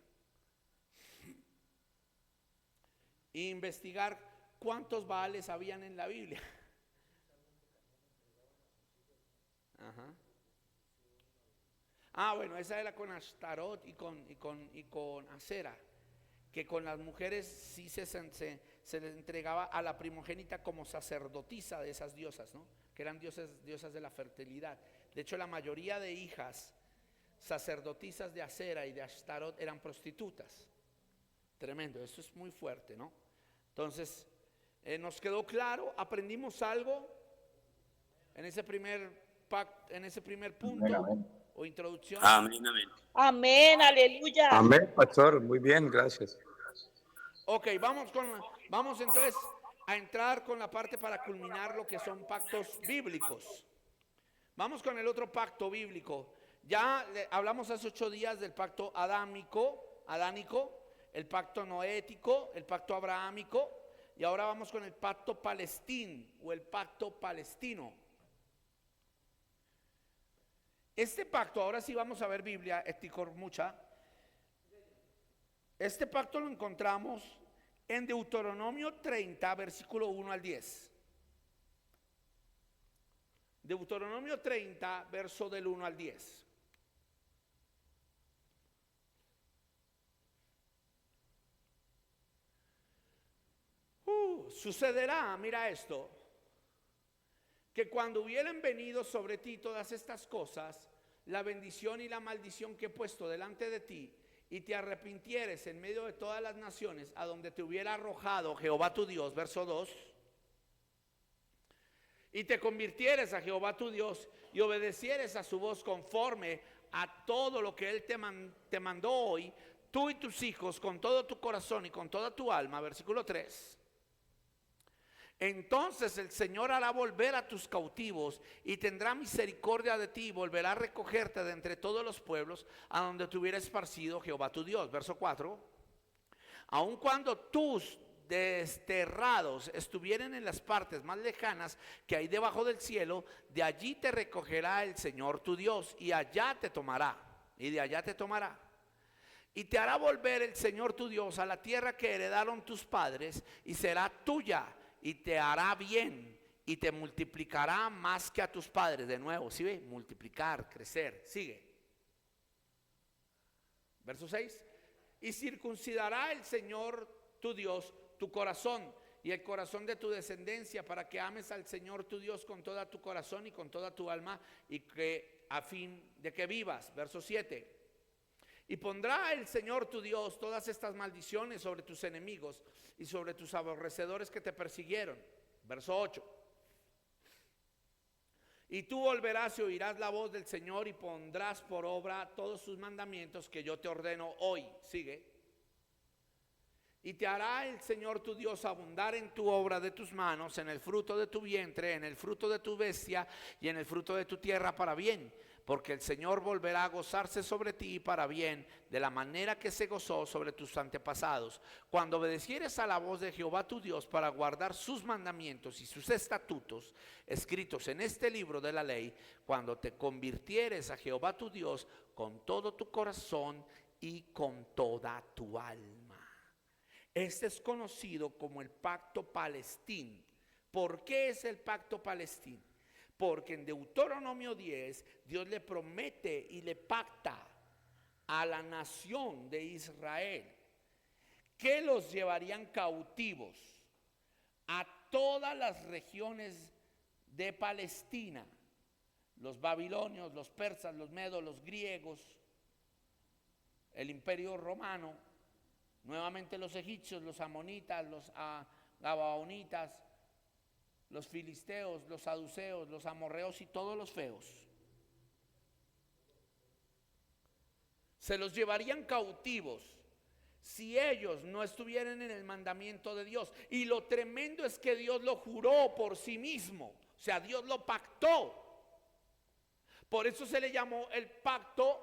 E investigar cuántos Baales habían en la Biblia. Ajá. Bueno, esa era con Ashtarot y con Asera. Que con las mujeres sí se les entregaba a la primogénita como sacerdotisa de esas diosas, ¿no? Que eran diosas de la fertilidad. De hecho, la mayoría de hijas sacerdotisas de Asera y de Ashtarot eran prostitutas. Tremendo, eso es muy fuerte, ¿no? Entonces, nos quedó claro, aprendimos algo en ese primer punto. Amén, amén. O introducción. Amén, amén. Amén, aleluya. Amén, pastor. Muy bien, gracias. Ok, vamos entonces a entrar con la parte para culminar lo que son pactos bíblicos. Vamos con el otro pacto bíblico. Ya hablamos hace 8 días del pacto adánico, el pacto noético, el pacto abrahámico, y ahora vamos con el pacto palestín o el pacto palestino. Este pacto, ahora sí vamos a ver Biblia, Esticor mucha. Este pacto lo encontramos en Deuteronomio 30, versículo 1 al 10. Deuteronomio 30, verso del 1 al 10. Sucederá, mira esto, que cuando hubieren venido sobre ti todas estas cosas, la bendición y la maldición que he puesto delante de ti, y te arrepintieres en medio de todas las naciones a donde te hubiera arrojado Jehová tu Dios, verso 2, y te convirtieres a Jehová tu Dios y obedecieres a su voz conforme a todo lo que Él te mandó hoy, tú y tus hijos, con todo tu corazón y con toda tu alma, versículo 3. Entonces el Señor hará volver a tus cautivos y tendrá misericordia de ti y volverá a recogerte de entre todos los pueblos a donde te hubiera esparcido Jehová tu Dios. Verso 4. Aun cuando tus desterrados estuvieren en las partes más lejanas que hay debajo del cielo, de allí te recogerá el Señor tu Dios, y allá te tomará, y de allá te tomará. Y te hará volver el Señor tu Dios a la tierra que heredaron tus padres, y será tuya, y te hará bien, y te multiplicará más que a tus padres. De nuevo, ¿sí ve? Multiplicar, crecer, sigue. Verso 6. Y circuncidará el Señor tu Dios tu corazón y el corazón de tu descendencia, para que ames al Señor tu Dios con toda tu corazón y con toda tu alma, y que a fin de que vivas. Verso 7. Y pondrá el Señor tu Dios todas estas maldiciones sobre tus enemigos y sobre tus aborrecedores que te persiguieron. Verso 8. Y tú volverás y oirás la voz del Señor y pondrás por obra todos sus mandamientos que yo te ordeno hoy. Sigue. Y te hará el Señor tu Dios abundar en tu obra de tus manos, en el fruto de tu vientre, en el fruto de tu bestia y en el fruto de tu tierra para bien. Porque el Señor volverá a gozarse sobre ti para bien, de la manera que se gozó sobre tus antepasados, cuando obedecieres a la voz de Jehová tu Dios para guardar sus mandamientos y sus estatutos, escritos en este libro de la ley, cuando te convirtieres a Jehová tu Dios con todo tu corazón y con toda tu alma. Este es conocido como el pacto palestín. ¿Por qué es el pacto palestín? Porque en Deuteronomio 10 Dios le promete y le pacta a la nación de Israel que los llevarían cautivos a todas las regiones de Palestina. Los babilonios, los persas, los medos, los griegos, el imperio romano, nuevamente los egipcios, los amonitas, los gabaonitas, los filisteos, los saduceos, los amorreos y todos los feos. Se los llevarían cautivos si ellos no estuvieran en el mandamiento de Dios. Y lo tremendo es que Dios lo juró por sí mismo. O sea, Dios lo pactó. Por eso se le llamó el pacto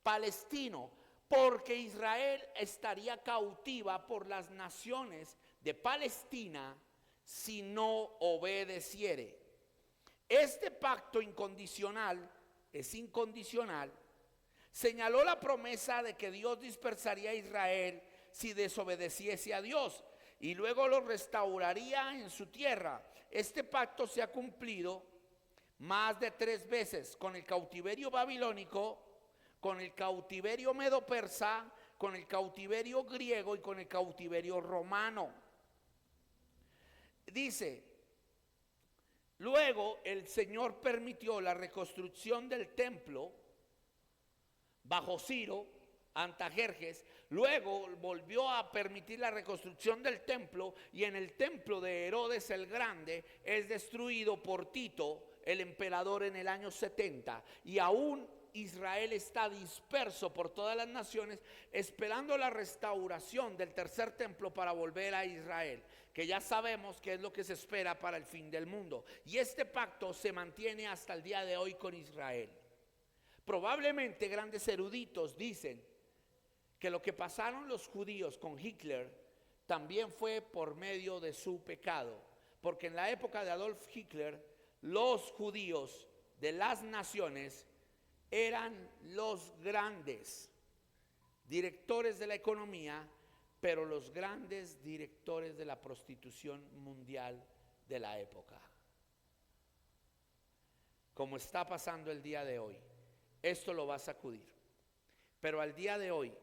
palestino, porque Israel estaría cautiva por las naciones de Palestina si no obedeciere. Este pacto incondicional es incondicional. Señaló la promesa de que Dios dispersaría a Israel si desobedeciese a Dios y luego lo restauraría en su tierra. Este pacto se ha cumplido más de 3 veces, con el cautiverio babilónico, con el cautiverio medo-persa, con el cautiverio griego y con el cautiverio romano. Dice, luego el Señor permitió la reconstrucción del templo bajo Ciro, Artajerjes. Luego volvió a permitir la reconstrucción del templo, y en el templo de Herodes el Grande es destruido por Tito, el emperador, en el año 70. Y aún Israel está disperso por todas las naciones, esperando la restauración del tercer templo para volver a Israel, que ya sabemos que es lo que se espera para el fin del mundo. Y este pacto se mantiene hasta el día de hoy con Israel. Probablemente grandes eruditos dicen que lo que pasaron los judíos con Hitler también fue por medio de su pecado, porque en la época de Adolf Hitler, los judíos de las naciones eran los grandes directores de la economía, pero los grandes directores de la prostitución mundial de la época. Como está pasando el día de hoy, esto lo va a sacudir. Pero al día de hoy,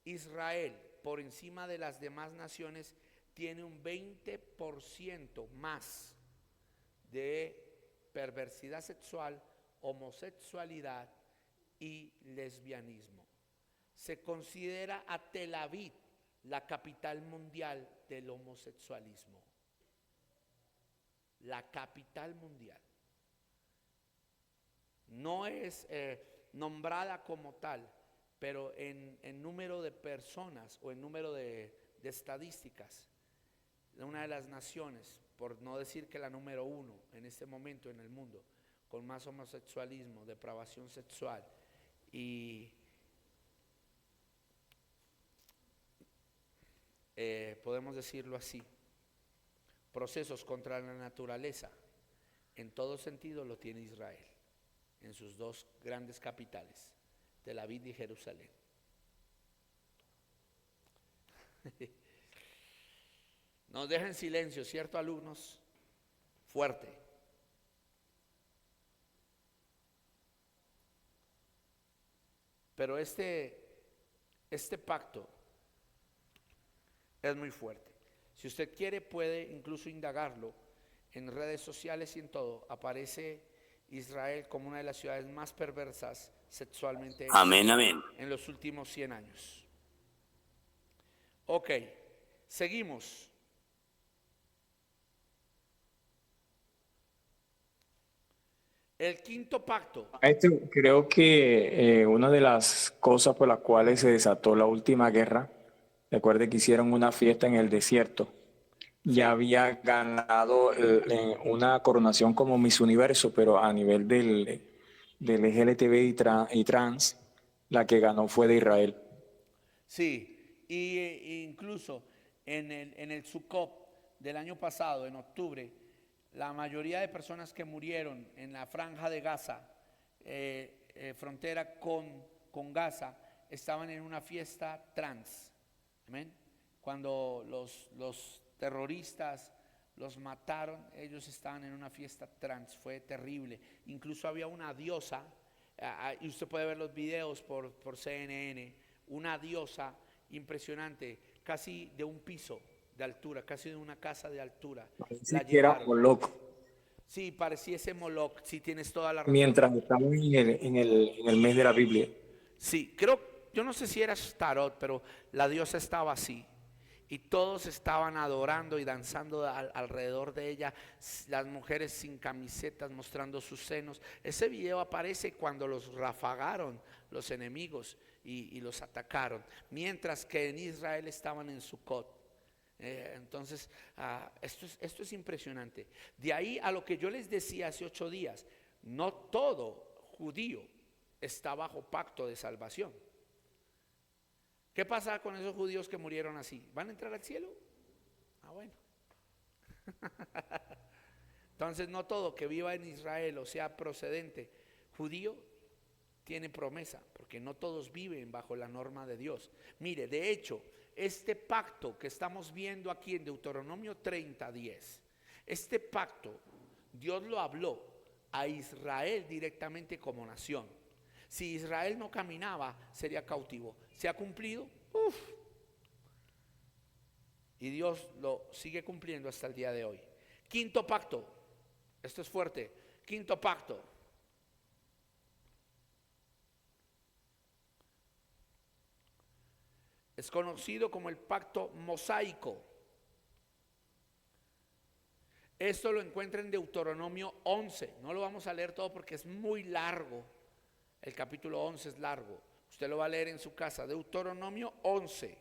Israel, por encima de las demás naciones, tiene un 20% más de perversidad sexual, homosexualidad y lesbianismo. Se considera a Tel Aviv la capital mundial del homosexualismo. La capital mundial. No es nombrada como tal, pero en número de personas o en número de estadísticas, una de las naciones, por no decir que la número 1 en este momento en el mundo, con más homosexualismo, depravación sexual y podemos decirlo así, procesos contra la naturaleza, en todo sentido lo tiene Israel, en sus dos grandes capitales, Tel Aviv y Jerusalén. Nos deja en silencio, ¿cierto, alumnos? Fuerte. Pero este pacto es muy fuerte. Si usted quiere, puede incluso indagarlo en redes sociales y en todo. Aparece Israel como una de las ciudades más perversas sexualmente Amén, amén. en los últimos 100 años. Ok, seguimos. El quinto pacto. Maestro, creo que una de las cosas por las cuales se desató la última guerra, recuerde que hicieron una fiesta en el desierto. Ya había ganado una coronación como Miss Universo, pero a nivel del LGTB y trans, la que ganó fue de Israel. Sí, y incluso en el Sukkot del año pasado, en octubre, la mayoría de personas que murieron en la franja de Gaza, frontera con Gaza, estaban en una fiesta trans. Amén. Cuando los terroristas los mataron, ellos estaban en una fiesta trans, fue terrible. Incluso había una diosa, y usted puede ver los videos por CNN, una diosa impresionante, casi de un piso de altura, casi de una casa de altura. La era Moloch. Sí, pareciese Moloch, sí, tienes toda la razón. Mientras estamos en el mes de la Biblia. Sí, yo no sé si era Starot, pero la diosa estaba así. Y todos estaban adorando y danzando alrededor de ella, las mujeres sin camisetas mostrando sus senos. Ese video aparece cuando los rafagaron los enemigos y los atacaron, mientras que en Israel estaban en Sukkot. Entonces, esto es impresionante. De ahí a lo que yo les decía hace 8 días, no todo judío está bajo pacto de salvación. ¿Qué pasa con esos judíos que murieron así? ¿Van a entrar al cielo? Bueno. Entonces no todo que viva en Israel o sea procedente judío tiene promesa, porque no todos viven bajo la norma de Dios. Mire, de hecho, este pacto que estamos viendo aquí en Deuteronomio 30:10, este pacto Dios lo habló a Israel directamente como nación. Si Israel no caminaba, sería cautivo. ¿Se ha cumplido? Y Dios lo sigue cumpliendo hasta el día de hoy. Quinto pacto. Esto es fuerte. Quinto pacto. Es conocido como el pacto mosaico. Esto lo encuentra en Deuteronomio 11. No lo vamos a leer todo porque es muy largo. El capítulo 11 es largo. Usted lo va a leer en su casa. Deuteronomio 11.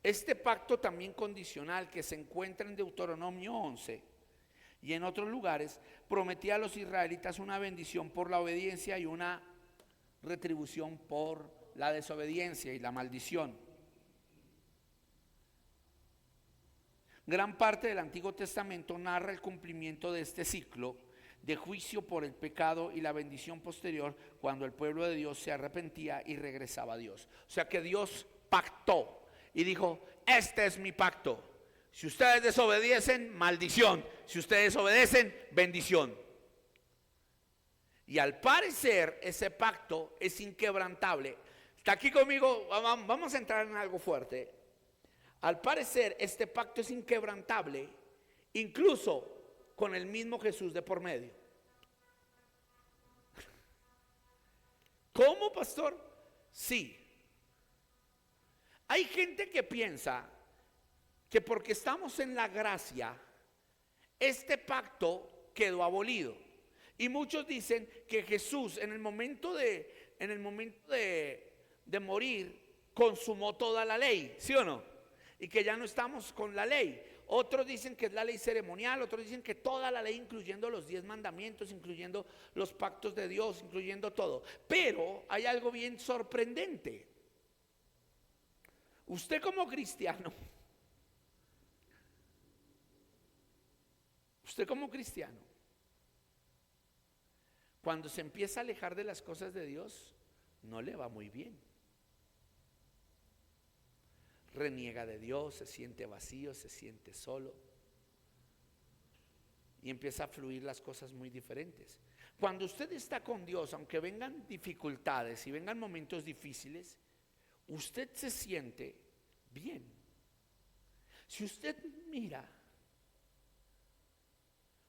Este pacto también condicional que se encuentra en Deuteronomio 11 y en otros lugares prometía a los israelitas una bendición por la obediencia y una retribución por la desobediencia y la maldición. Gran parte del Antiguo Testamento narra el cumplimiento de este ciclo de juicio por el pecado y la bendición posterior cuando el pueblo de Dios se arrepentía y regresaba a Dios. O sea que Dios pactó y dijo, este es mi pacto. Si ustedes desobedecen, maldición. Si ustedes obedecen, bendición. Y al parecer ese pacto es inquebrantable. Está aquí conmigo, vamos a entrar en algo fuerte. Al parecer este pacto es inquebrantable, incluso con el mismo Jesús de por medio. ¿Cómo, pastor? Sí. Hay gente que piensa que porque estamos en la gracia, este pacto quedó abolido. Y muchos dicen que Jesús en el momento de morir consumó toda la ley, ¿sí o no? Y que ya no estamos con la ley. Otros dicen que es la ley ceremonial, otros dicen que toda la ley, incluyendo los 10 mandamientos, incluyendo los pactos de Dios, incluyendo todo. Pero hay algo bien sorprendente. Usted como cristiano, cuando se empieza a alejar de las cosas de Dios, no le va muy bien. Reniega de Dios, se siente vacío, se siente solo. Y empieza a fluir las cosas muy diferentes. Cuando usted está con Dios, aunque vengan dificultades y vengan momentos difíciles, usted se siente bien. Si usted mira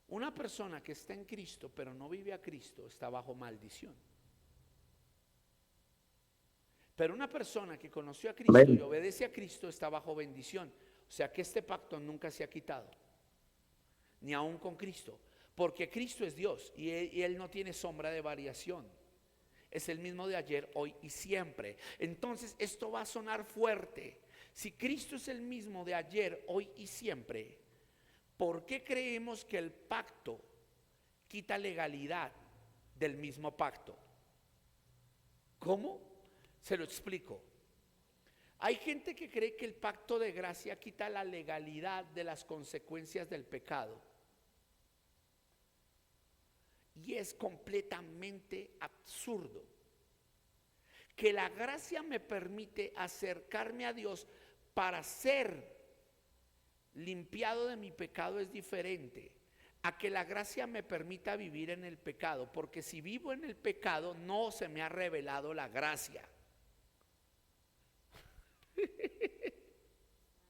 una persona que está en Cristo pero no vive a Cristo, está bajo maldición. Pero una persona que conoció a Cristo y obedece a Cristo está bajo bendición. O sea que este pacto nunca se ha quitado, ni aún con Cristo, porque Cristo es Dios y él no tiene sombra de variación. Es el mismo de ayer, hoy y siempre. Entonces esto va a sonar fuerte. Si Cristo es el mismo de ayer, hoy y siempre, ¿por qué creemos que el pacto quita legalidad del mismo pacto? ¿Cómo? Se lo explico. Hay gente que cree que el pacto de gracia quita la legalidad de las consecuencias del pecado. Y es completamente absurdo. Que la gracia me permite acercarme a Dios para ser limpiado de mi pecado es diferente a que la gracia me permita vivir en el pecado, porque si vivo en el pecado no se me ha revelado la gracia.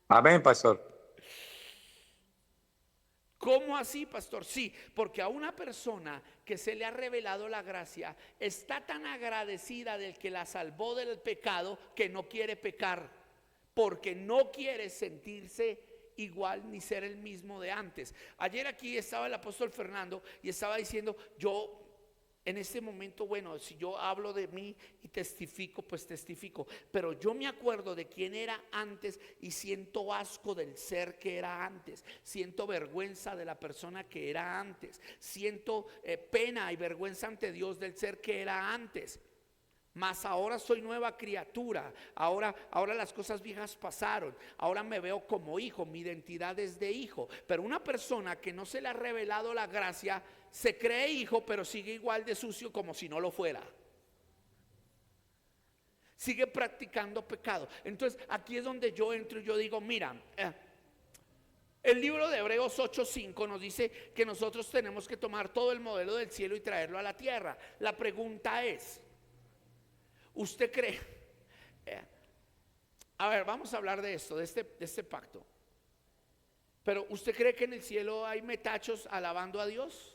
Amén, pastor. ¿Cómo así, pastor? Sí, porque a una persona que se le ha revelado la gracia está tan agradecida del que la salvó del pecado que no quiere pecar, porque no quiere sentirse igual ni ser el mismo de antes. Ayer aquí estaba el apóstol Fernando y estaba diciendo, yo en este momento, bueno, si yo hablo de mí y testifico, pues testifico, pero yo me acuerdo de quién era antes y siento asco del ser que era antes, siento vergüenza de la persona que era antes, siento pena y vergüenza ante Dios del ser que era antes. Mas ahora soy nueva criatura, ahora las cosas viejas pasaron, ahora me veo como hijo, mi identidad es de hijo. Pero una persona que no se le ha revelado la gracia, se cree hijo pero sigue igual de sucio como si no lo fuera. Sigue practicando pecado. Entonces aquí es donde yo entro y yo digo, mira, el libro de Hebreos 8:5 nos dice que nosotros tenemos que tomar todo el modelo del cielo y traerlo a la tierra. La pregunta es, ¿usted cree? A ver, vamos a hablar de esto, de este pacto. Pero ¿usted cree que en el cielo hay metachos alabando a Dios?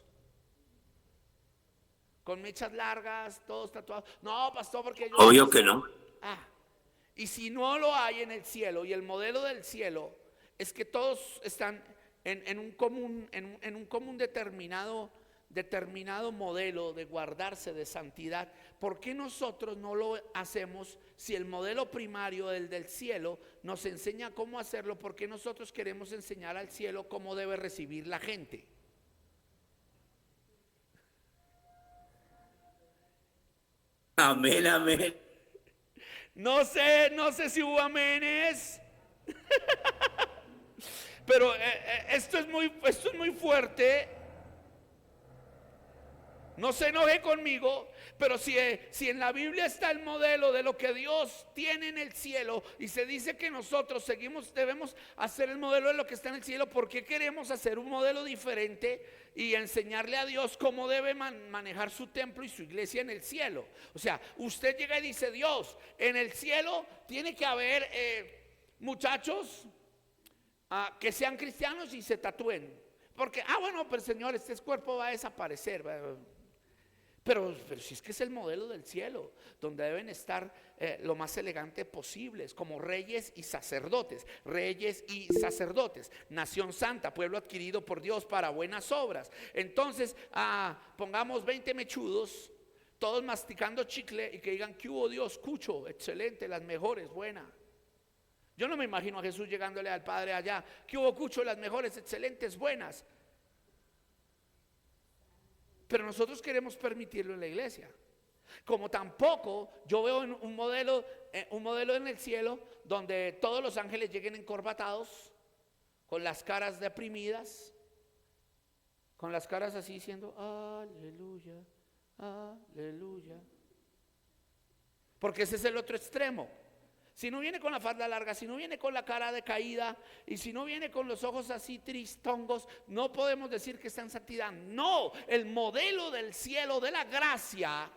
Con mechas largas, todos tatuados. No, pastor, porque yo... Obvio que no. Y si no lo hay en el cielo, y el modelo del cielo es que todos están en un común determinado modelo de guardarse de santidad, ¿por qué nosotros no lo hacemos? Si el modelo primario, el del cielo, nos enseña cómo hacerlo, ¿por qué nosotros queremos enseñar al cielo cómo debe recibir la gente? Amén, amén. No sé si hubo aménes. Pero esto es muy fuerte. No se enoje conmigo, pero si en la Biblia está el modelo de lo que Dios tiene en el cielo y se dice que nosotros debemos hacer el modelo de lo que está en el cielo, ¿por qué queremos hacer un modelo diferente y enseñarle a Dios cómo debe manejar su templo y su iglesia en el cielo? O sea, usted llega y dice, Dios, en el cielo tiene que haber muchachos que sean cristianos y se tatúen, porque, bueno, pero Señor, este cuerpo va a desaparecer. Pero si es que es el modelo del cielo, donde deben estar lo más elegante posibles, como reyes y sacerdotes, nación santa, pueblo adquirido por Dios para buenas obras. Entonces, pongamos 20 mechudos, todos masticando chicle y que digan, ¿qué hubo Dios? Cucho, excelente, las mejores, buena. Yo no me imagino a Jesús llegándole al Padre allá, ¿qué hubo, Cucho? Las mejores, excelentes, buenas. Pero nosotros queremos permitirlo en la iglesia. Como tampoco yo veo un modelo en el cielo donde todos los ángeles lleguen encorbatados, con las caras deprimidas, con las caras así diciendo aleluya, aleluya. Porque ese es el otro extremo. Si no viene con la falda larga, si no viene con la cara decaída y si no viene con los ojos así tristongos, no podemos decir que está en santidad. No, el modelo del cielo de la gracia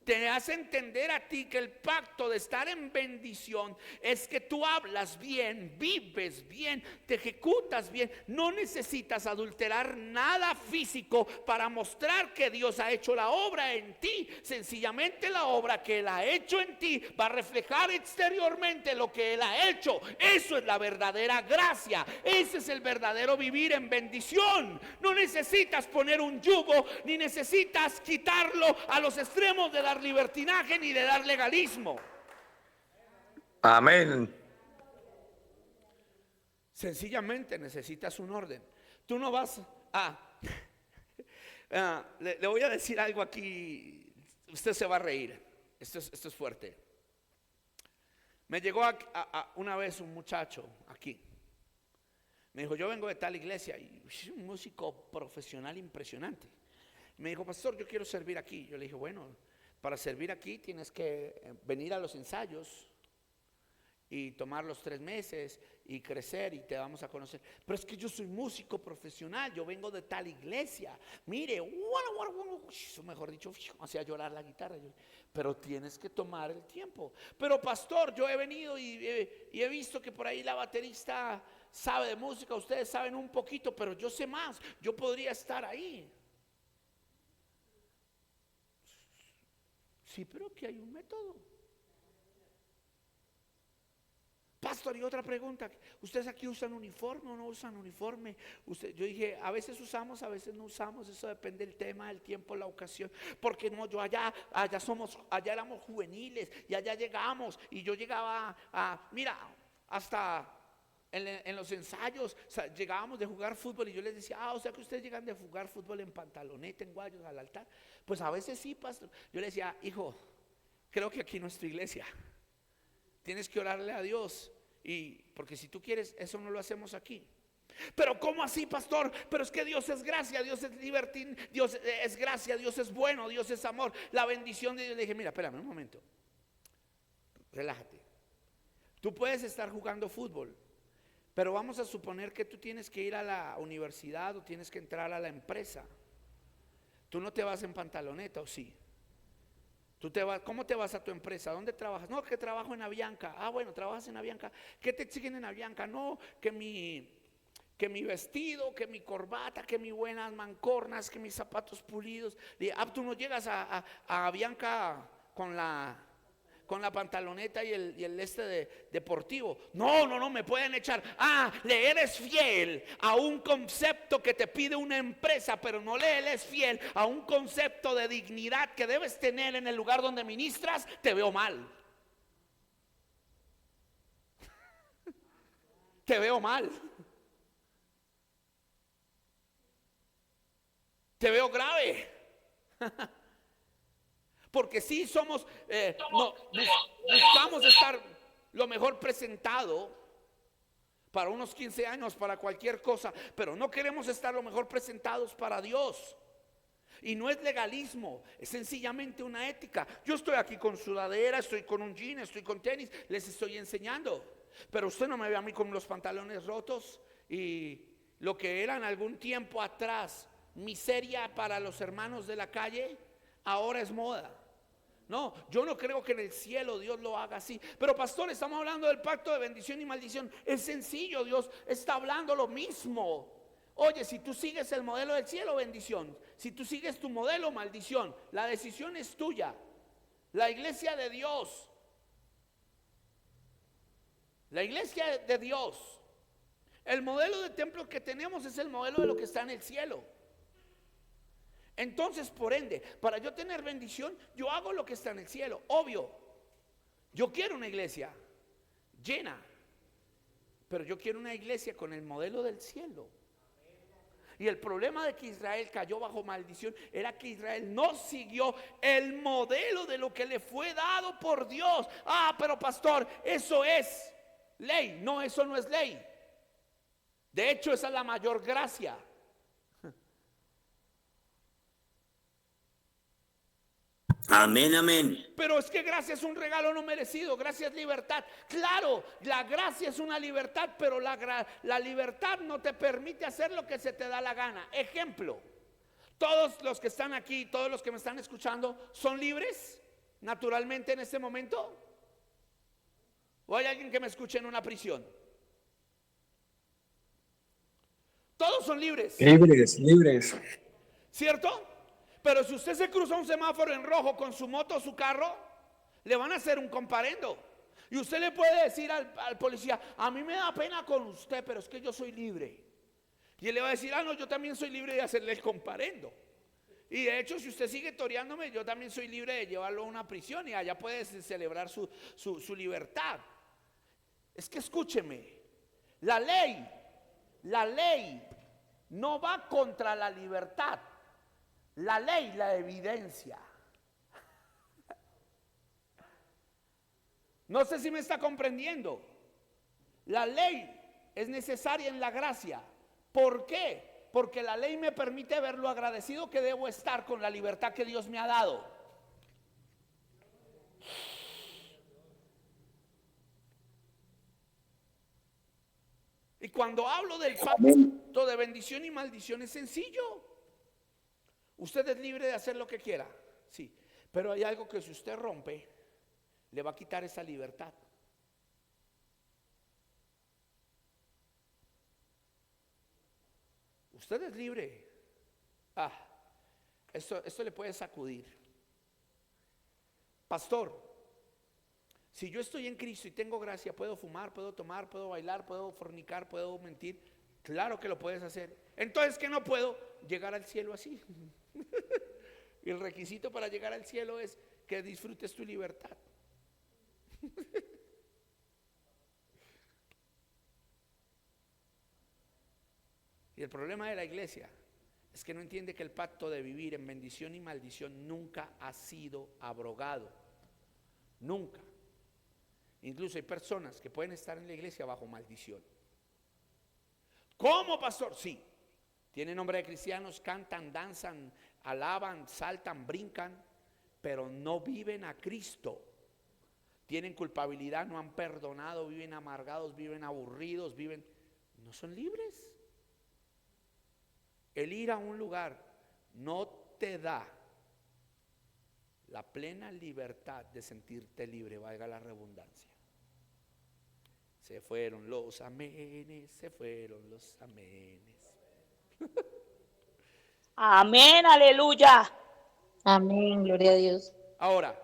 te hace entender a ti que el pacto de estar en bendición es que tú hablas bien, vives bien, te ejecutas bien. No necesitas adulterar nada físico para mostrar que Dios ha hecho la obra en ti. Sencillamente la obra que Él ha hecho en ti va a reflejar exteriormente lo que Él ha hecho. Eso es la verdadera gracia. Ese es el verdadero vivir en bendición. No necesitas poner un yugo, ni necesitas quitarlo a los extremos de la libertinaje ni de dar legalismo. Amén. Sencillamente necesitas un orden. Tú no vas le voy a decir algo aquí. Usted se va a reír. Esto es fuerte. Me llegó una vez un muchacho aquí. Me dijo, yo vengo de tal iglesia y un músico profesional impresionante. Me dijo, pastor, yo quiero servir aquí. Yo le dije, bueno, para servir aquí tienes que venir a los ensayos y tomar los 3 meses y crecer y te vamos a conocer. Pero es que yo soy músico profesional, yo vengo de tal iglesia. Mire, mejor dicho, hacía llorar la guitarra. Pero tienes que tomar el tiempo. Pero pastor, yo he venido y he visto que por ahí la baterista sabe de música, ustedes saben un poquito, pero yo sé más, yo podría estar ahí. Sí, pero que hay un método. Pastor, y otra pregunta, ¿ustedes aquí usan uniforme o no usan uniforme? Yo dije, a veces usamos, a veces no usamos, eso depende del tema, del tiempo, la ocasión. Porque no, yo allá éramos juveniles y allá llegamos y yo llegaba mira, hasta en los ensayos, o sea, llegábamos de jugar fútbol y yo les decía, o sea que ustedes llegan de jugar fútbol en pantaloneta, en guayos, al altar. Pues a veces sí, pastor. Yo le decía, hijo, creo que aquí no es tu iglesia. Tienes que orarle a Dios. Porque si tú quieres, eso no lo hacemos aquí. Pero ¿cómo así, pastor? Pero es que Dios es gracia, Dios es libertín, Dios es gracia, Dios es bueno, Dios es amor. La bendición de Dios. Le dije, mira, espérame un momento. Relájate. Tú puedes estar jugando fútbol, pero vamos a suponer que tú tienes que ir a la universidad o tienes que entrar a la empresa. Tú no te vas en pantaloneta, ¿o sí? ¿Cómo te vas a tu empresa? ¿Dónde trabajas? No, que trabajo en Avianca. Bueno, trabajas en Avianca. ¿Qué te exigen en Avianca? No, que mi vestido, que mi corbata, que mis buenas mancornas, que mis zapatos pulidos. Tú no llegas a Avianca con la pantaloneta y el deportivo. No, me pueden echar. Le eres fiel a un concepto que te pide una empresa, pero no le eres fiel a un concepto de dignidad que debes tener en el lugar donde ministras. Te veo mal. Te veo mal. Te veo grave. Porque sí somos, buscamos estar lo mejor presentado para unos 15 años, para cualquier cosa, pero no queremos estar lo mejor presentados para Dios. Y no es legalismo, es sencillamente una ética. Yo estoy aquí con sudadera, estoy con un jean, estoy con tenis, les estoy enseñando. Pero usted no me ve a mí con los pantalones rotos y lo que era en algún tiempo atrás miseria para los hermanos de la calle, ahora es moda. No, yo no creo que en el cielo Dios lo haga así. Pero pastor, estamos hablando del pacto de bendición y maldición. Es sencillo, Dios está hablando lo mismo. Oye, si tú sigues el modelo del cielo, bendición. Si tú sigues tu modelo, maldición. La decisión es tuya. La iglesia de Dios. La iglesia de Dios. El modelo de templo que tenemos es el modelo de lo que está en el cielo. Entonces, por ende, para yo tener bendición, yo hago lo que está en el cielo. Obvio, yo quiero una iglesia llena, pero yo quiero una iglesia con el modelo del cielo. Y el problema de que Israel cayó bajo maldición era que Israel no siguió el modelo de lo que le fue dado por Dios. Pero pastor, eso es ley. No, eso no es ley. De hecho, esa es la mayor gracia. Amén, amén. Pero es que gracia es un regalo no merecido, gracia es libertad. Claro, la gracia es una libertad, pero la libertad no te permite hacer lo que se te da la gana. Ejemplo, todos los que están aquí, todos los que me están escuchando, ¿son libres naturalmente en este momento? ¿O hay alguien que me escuche en una prisión? Todos son libres. Libres, libres. ¿Cierto? Pero si usted se cruza un semáforo en rojo con su moto o su carro, le van a hacer un comparendo. Y usted le puede decir al policía, a mí me da pena con usted, pero es que yo soy libre. Y él le va a decir, no, yo también soy libre de hacerle el comparendo. Y de hecho, si usted sigue toreándome, yo también soy libre de llevarlo a una prisión y allá puede celebrar su libertad. Es que escúcheme, la ley no va contra la libertad. La ley la evidencia. No sé si me está comprendiendo. La ley es necesaria en la gracia. ¿Por qué? Porque la ley me permite ver lo agradecido que debo estar con la libertad que Dios me ha dado. Y cuando hablo del pacto de bendición y maldición es sencillo. Usted es libre de hacer lo que quiera, sí, pero hay algo que si usted rompe, le va a quitar esa libertad. Usted es libre. Esto le puede sacudir. Pastor, si yo estoy en Cristo y tengo gracia, puedo fumar, puedo tomar, puedo bailar, puedo fornicar, puedo mentir. Claro que lo puedes hacer. Entonces, ¿qué no puedo? Llegar al cielo así. Y el requisito para llegar al cielo es que disfrutes tu libertad. Y el problema de la iglesia es que no entiende que el pacto de vivir en bendición y maldición nunca ha sido abrogado. Nunca. Incluso hay personas que pueden estar en la iglesia bajo maldición. ¿Cómo, pastor? Sí. Tienen nombre de cristianos, cantan, danzan, alaban, saltan, brincan, pero no viven a Cristo. Tienen culpabilidad, no han perdonado, viven amargados, viven aburridos, no son libres. El ir a un lugar no te da la plena libertad de sentirte libre, valga la redundancia. Se fueron los amenes, se fueron los amenes. Amén, aleluya. Amén, gloria a Dios. Ahora,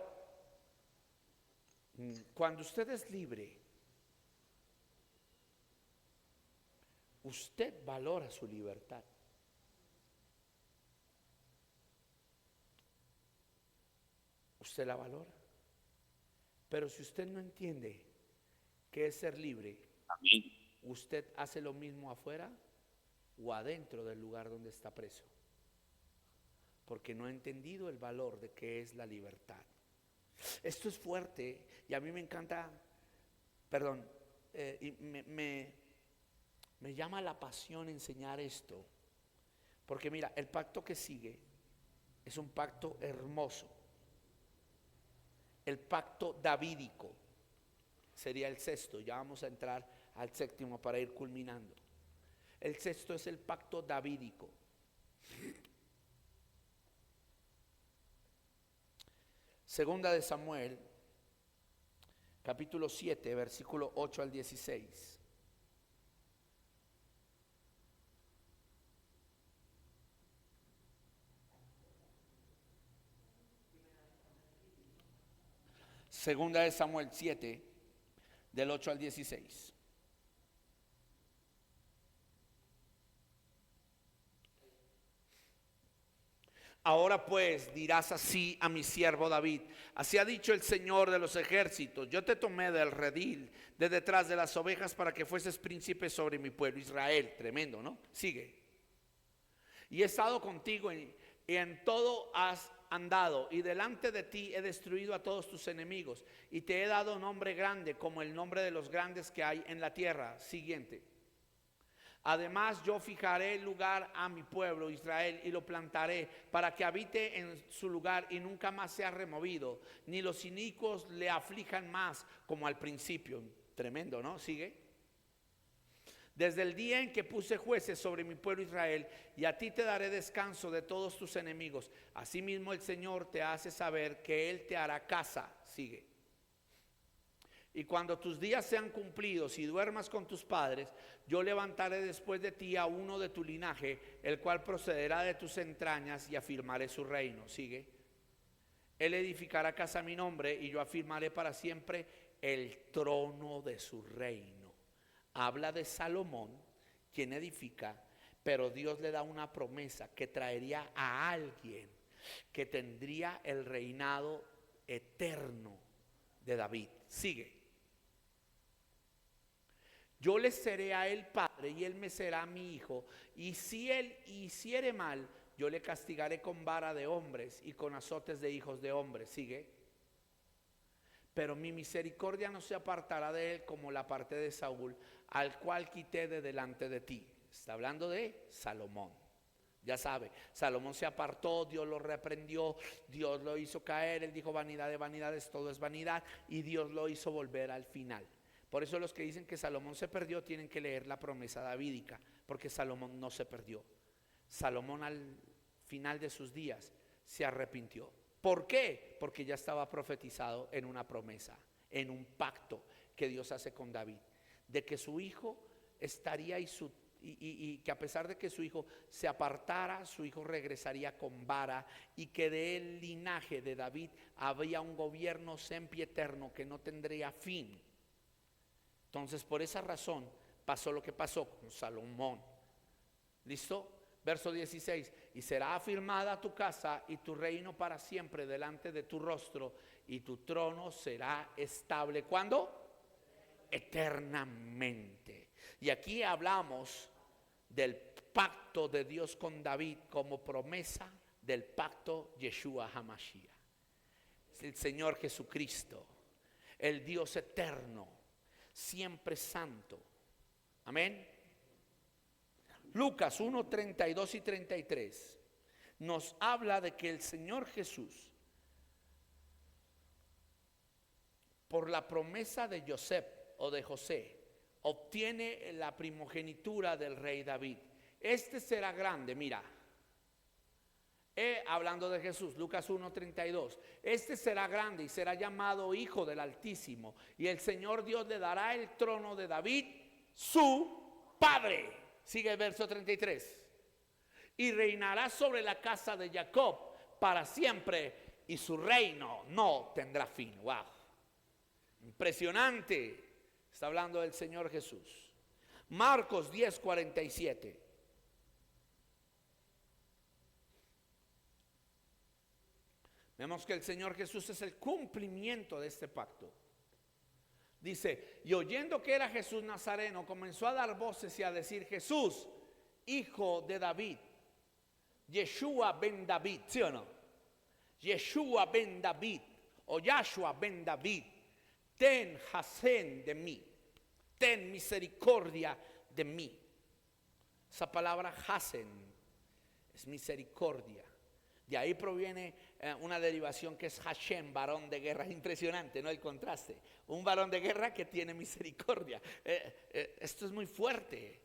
cuando usted es libre, usted valora su libertad. Usted la valora. Pero si usted no entiende qué es ser libre, Amén. usted hace lo mismo afuera o adentro del lugar donde está preso. Porque no ha entendido el valor de qué es la libertad. Esto es fuerte y a mí me encanta, y me llama la pasión enseñar esto. Porque mira, el pacto que sigue es un pacto hermoso. El pacto davídico sería el sexto. Ya vamos a entrar al séptimo para ir culminando. El sexto es el pacto davídico. Segunda de Samuel, capítulo 7, versículo 8 al 16. Segunda de Samuel 7, del 8 al 16. Ahora pues dirás así a mi siervo David: así ha dicho el Señor de los ejércitos, yo te tomé del redil, de detrás de las ovejas, para que fueses príncipe sobre mi pueblo Israel. Tremendo, ¿no? Sigue. y he estado contigo y en todo has andado, y delante de ti he destruido a todos tus enemigos, y te he dado nombre grande como el nombre de los grandes que hay en la tierra. Siguiente. Además yo fijaré lugar a mi pueblo Israel y lo plantaré para que habite en su lugar y nunca más sea removido, ni los inicuos le aflijan más como al principio. Tremendo, ¿no? Sigue. Desde el día en que puse jueces sobre mi pueblo Israel, y a ti te daré descanso de todos tus enemigos. Asimismo el Señor te hace saber que Él te hará casa. Sigue. Y cuando tus días sean cumplidos y duermas con tus padres, yo levantaré después de ti a uno de tu linaje, el cual procederá de tus entrañas, y afirmaré su reino. Sigue. Él edificará casa a mi nombre, y yo afirmaré para siempre el trono de su reino. Habla de Salomón, quien edifica, pero Dios le da una promesa que traería a alguien que tendría el reinado eterno de David. Sigue. Yo le seré a él padre y él me será mi hijo, y si él hiciere mal, yo le castigaré con vara de hombres y con azotes de hijos de hombres. Sigue. Pero mi misericordia no se apartará de él como la aparté de Saúl, al cual quité de delante de ti. Está hablando de Salomón. Ya sabe, Salomón se apartó, Dios lo reprendió, Dios lo hizo caer, él dijo vanidad de vanidades, todo es vanidad, y Dios lo hizo volver al final. Por eso los que dicen que Salomón se perdió tienen que leer la promesa davídica, porque Salomón no se perdió. Salomón al final de sus días se arrepintió. ¿Por qué? Porque ya estaba profetizado en una promesa, en un pacto que Dios hace con David, de que su hijo estaría y que a pesar de que su hijo se apartara, su hijo regresaría con vara, y que del linaje de David había un gobierno sempieterno que no tendría fin. Entonces, por esa razón pasó lo que pasó con Salomón. ¿Listo? Verso 16, y será afirmada tu casa y tu reino para siempre delante de tu rostro, y tu trono será estable. ¿Cuándo? Eternamente. Y aquí hablamos del pacto de Dios con David como promesa del pacto Yeshua HaMashiach. Es el Señor Jesucristo, el Dios eterno, siempre santo. Amén. Lucas 1, 32 y 33 nos habla de que el Señor Jesús, por la promesa de José o de José, obtiene la primogenitura del rey David. Este será grande, mira. Hablando de Jesús, Lucas 1, 32. Este será grande y será llamado Hijo del Altísimo, y el Señor Dios le dará el trono de David, su padre. Sigue el verso 33. Y reinará sobre la casa de Jacob para siempre, y su reino no tendrá fin. Wow. Impresionante. Está hablando del Señor Jesús. Marcos 10, 47. Vemos que el Señor Jesús es el cumplimiento de este pacto. Dice, y oyendo que era Jesús Nazareno, comenzó a dar voces y a decir, Jesús, hijo de David, Yeshua ben David, ¿sí o no? Yeshua ben David, o Yahshua ben David, ten hasén de mí, ten misericordia de mí. Esa palabra hasén es misericordia. De ahí proviene una derivación que es Hashem, varón de guerra. Es impresionante, ¿no? El contraste. Un varón de guerra que tiene misericordia. Esto es muy fuerte.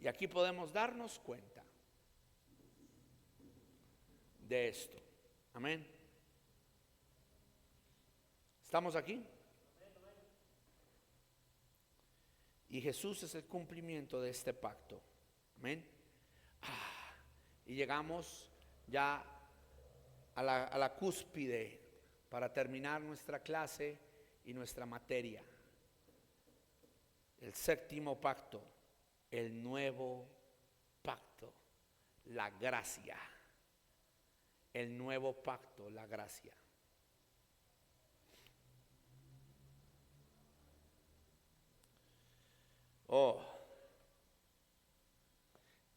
Y aquí podemos darnos cuenta de esto. Amén. ¿Estamos aquí? Y Jesús es el cumplimiento de este pacto. Amén. Y llegamos ya a la cúspide para terminar nuestra clase y nuestra materia. El séptimo pacto, el nuevo pacto, la gracia. El nuevo pacto, la gracia. Oh.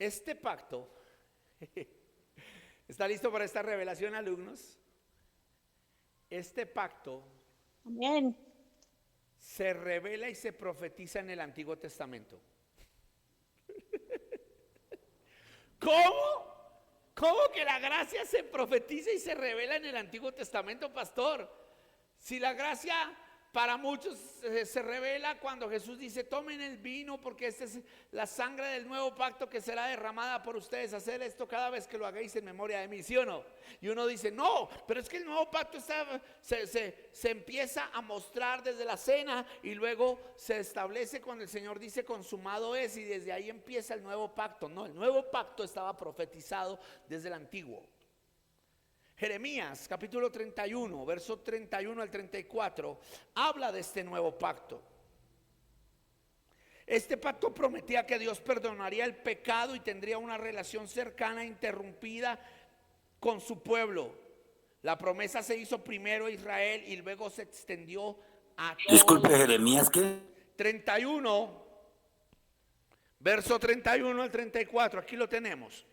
Este pacto, ¿está listo para esta revelación, alumnos? Este pacto Amén. se revela y se profetiza en el Antiguo Testamento. ¿Cómo? ¿Cómo que la gracia se profetiza y se revela en el Antiguo Testamento, pastor? Si la gracia para muchos se revela cuando Jesús dice: tomen el vino porque esta es la sangre del nuevo pacto que será derramada por ustedes. Hacer esto cada vez que lo hagáis en memoria de mí, ¿sí o no? Y uno dice: no, pero es que el nuevo pacto se empieza a mostrar desde la cena y luego se establece cuando el Señor dice consumado es, y desde ahí empieza el nuevo pacto. No, el nuevo pacto estaba profetizado desde el antiguo. Jeremías capítulo 31, verso 31 al 34, habla de este nuevo pacto. Este pacto prometía que Dios perdonaría el pecado y tendría una relación cercana e interrumpida con su pueblo. La promesa se hizo primero a Israel y luego se extendió a todos. Disculpe, Jeremías, ¿qué? 31, verso 31 al 34, aquí lo tenemos.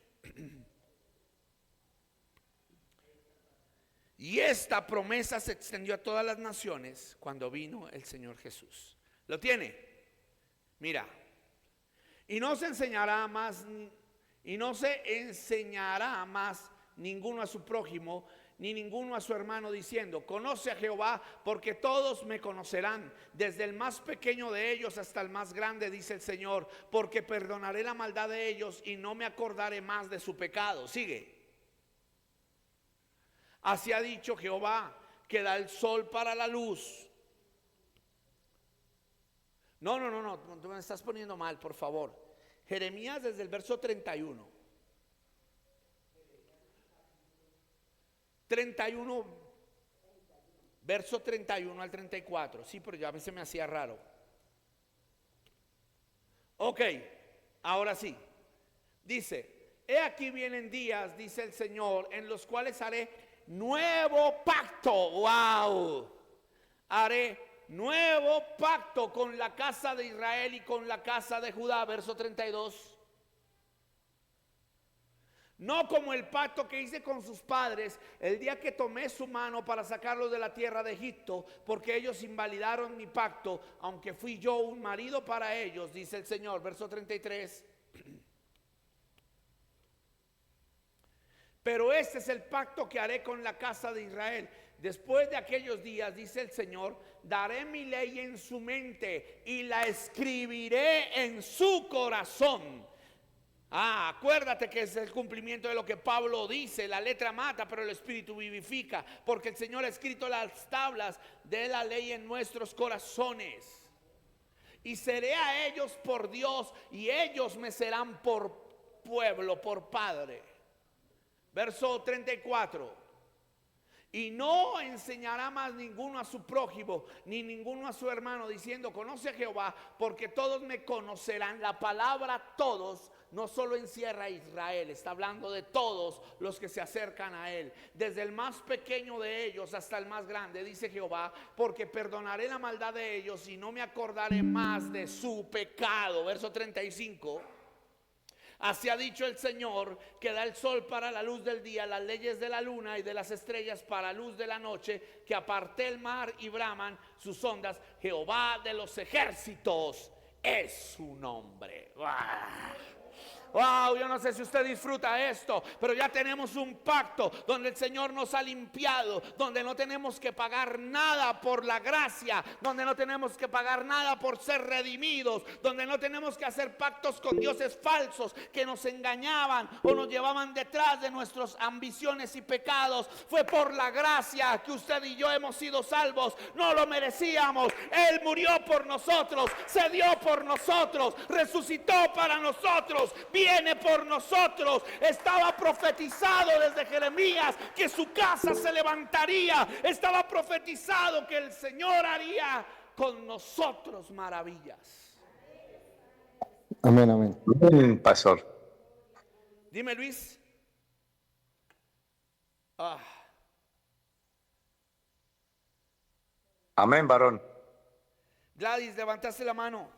Y esta promesa se extendió a todas las naciones cuando vino el Señor Jesús. ¿Lo tiene? Mira. Y no se enseñará más ninguno a su prójimo, ni ninguno a su hermano, diciendo: conoce a Jehová, porque todos me conocerán, desde el más pequeño de ellos hasta el más grande, dice el Señor, porque perdonaré la maldad de ellos y no me acordaré más de su pecado. Sigue. Así ha dicho Jehová, que da el sol para la luz. No, tú me estás poniendo mal, por favor. Jeremías desde el verso 31. 31, verso 31 al 34. Sí, pero ya a veces me hacía raro. Ok, ahora sí. Dice: he aquí vienen días, dice el Señor, en los cuales haré nuevo pacto. Wow. Haré nuevo pacto con la casa de Israel y con la casa de Judá. Verso 32. No como el pacto que hice con sus padres el día que tomé su mano para sacarlos de la tierra de Egipto, porque ellos invalidaron mi pacto, aunque fui yo un marido para ellos, dice el Señor. Verso 33. Pero este es el pacto que haré con la casa de Israel. Después de aquellos días, dice el Señor, daré mi ley en su mente y la escribiré en su corazón. Acuérdate que es el cumplimiento de lo que Pablo dice: la letra mata, pero el espíritu vivifica, porque el Señor ha escrito las tablas de la ley en nuestros corazones. Y seré a ellos por Dios, y ellos me serán por pueblo, por padre. Verso 34. Y no enseñará más ninguno a su prójimo, ni ninguno a su hermano, diciendo: conoce a Jehová, porque todos me conocerán. La palabra todos no solo encierra a Israel, está hablando de todos los que se acercan a él, desde el más pequeño de ellos hasta el más grande, dice Jehová, porque perdonaré la maldad de ellos y no me acordaré más de su pecado. Verso 35. Así ha dicho el Señor, que da el sol para la luz del día, las leyes de la luna y de las estrellas para luz de la noche, que aparté el mar y braman sus ondas. Jehová de los ejércitos es su nombre. Wow, yo no sé si usted disfruta esto, pero ya tenemos un pacto donde el Señor nos ha limpiado, donde no tenemos que pagar nada por la gracia, donde no tenemos que pagar nada por ser redimidos, donde no tenemos que hacer pactos con dioses falsos que nos engañaban o nos llevaban detrás de nuestras ambiciones y pecados. Fue por la gracia que usted y yo hemos sido salvos. No lo merecíamos. Él murió por nosotros, se dio por nosotros, resucitó para nosotros, viene por nosotros. Estaba profetizado desde Jeremías que su casa se levantaría. Estaba profetizado que el Señor haría con nosotros maravillas. Amén, amén. Pastor. Dime, Luis. Amén, varón. Gladys, levantaste la mano.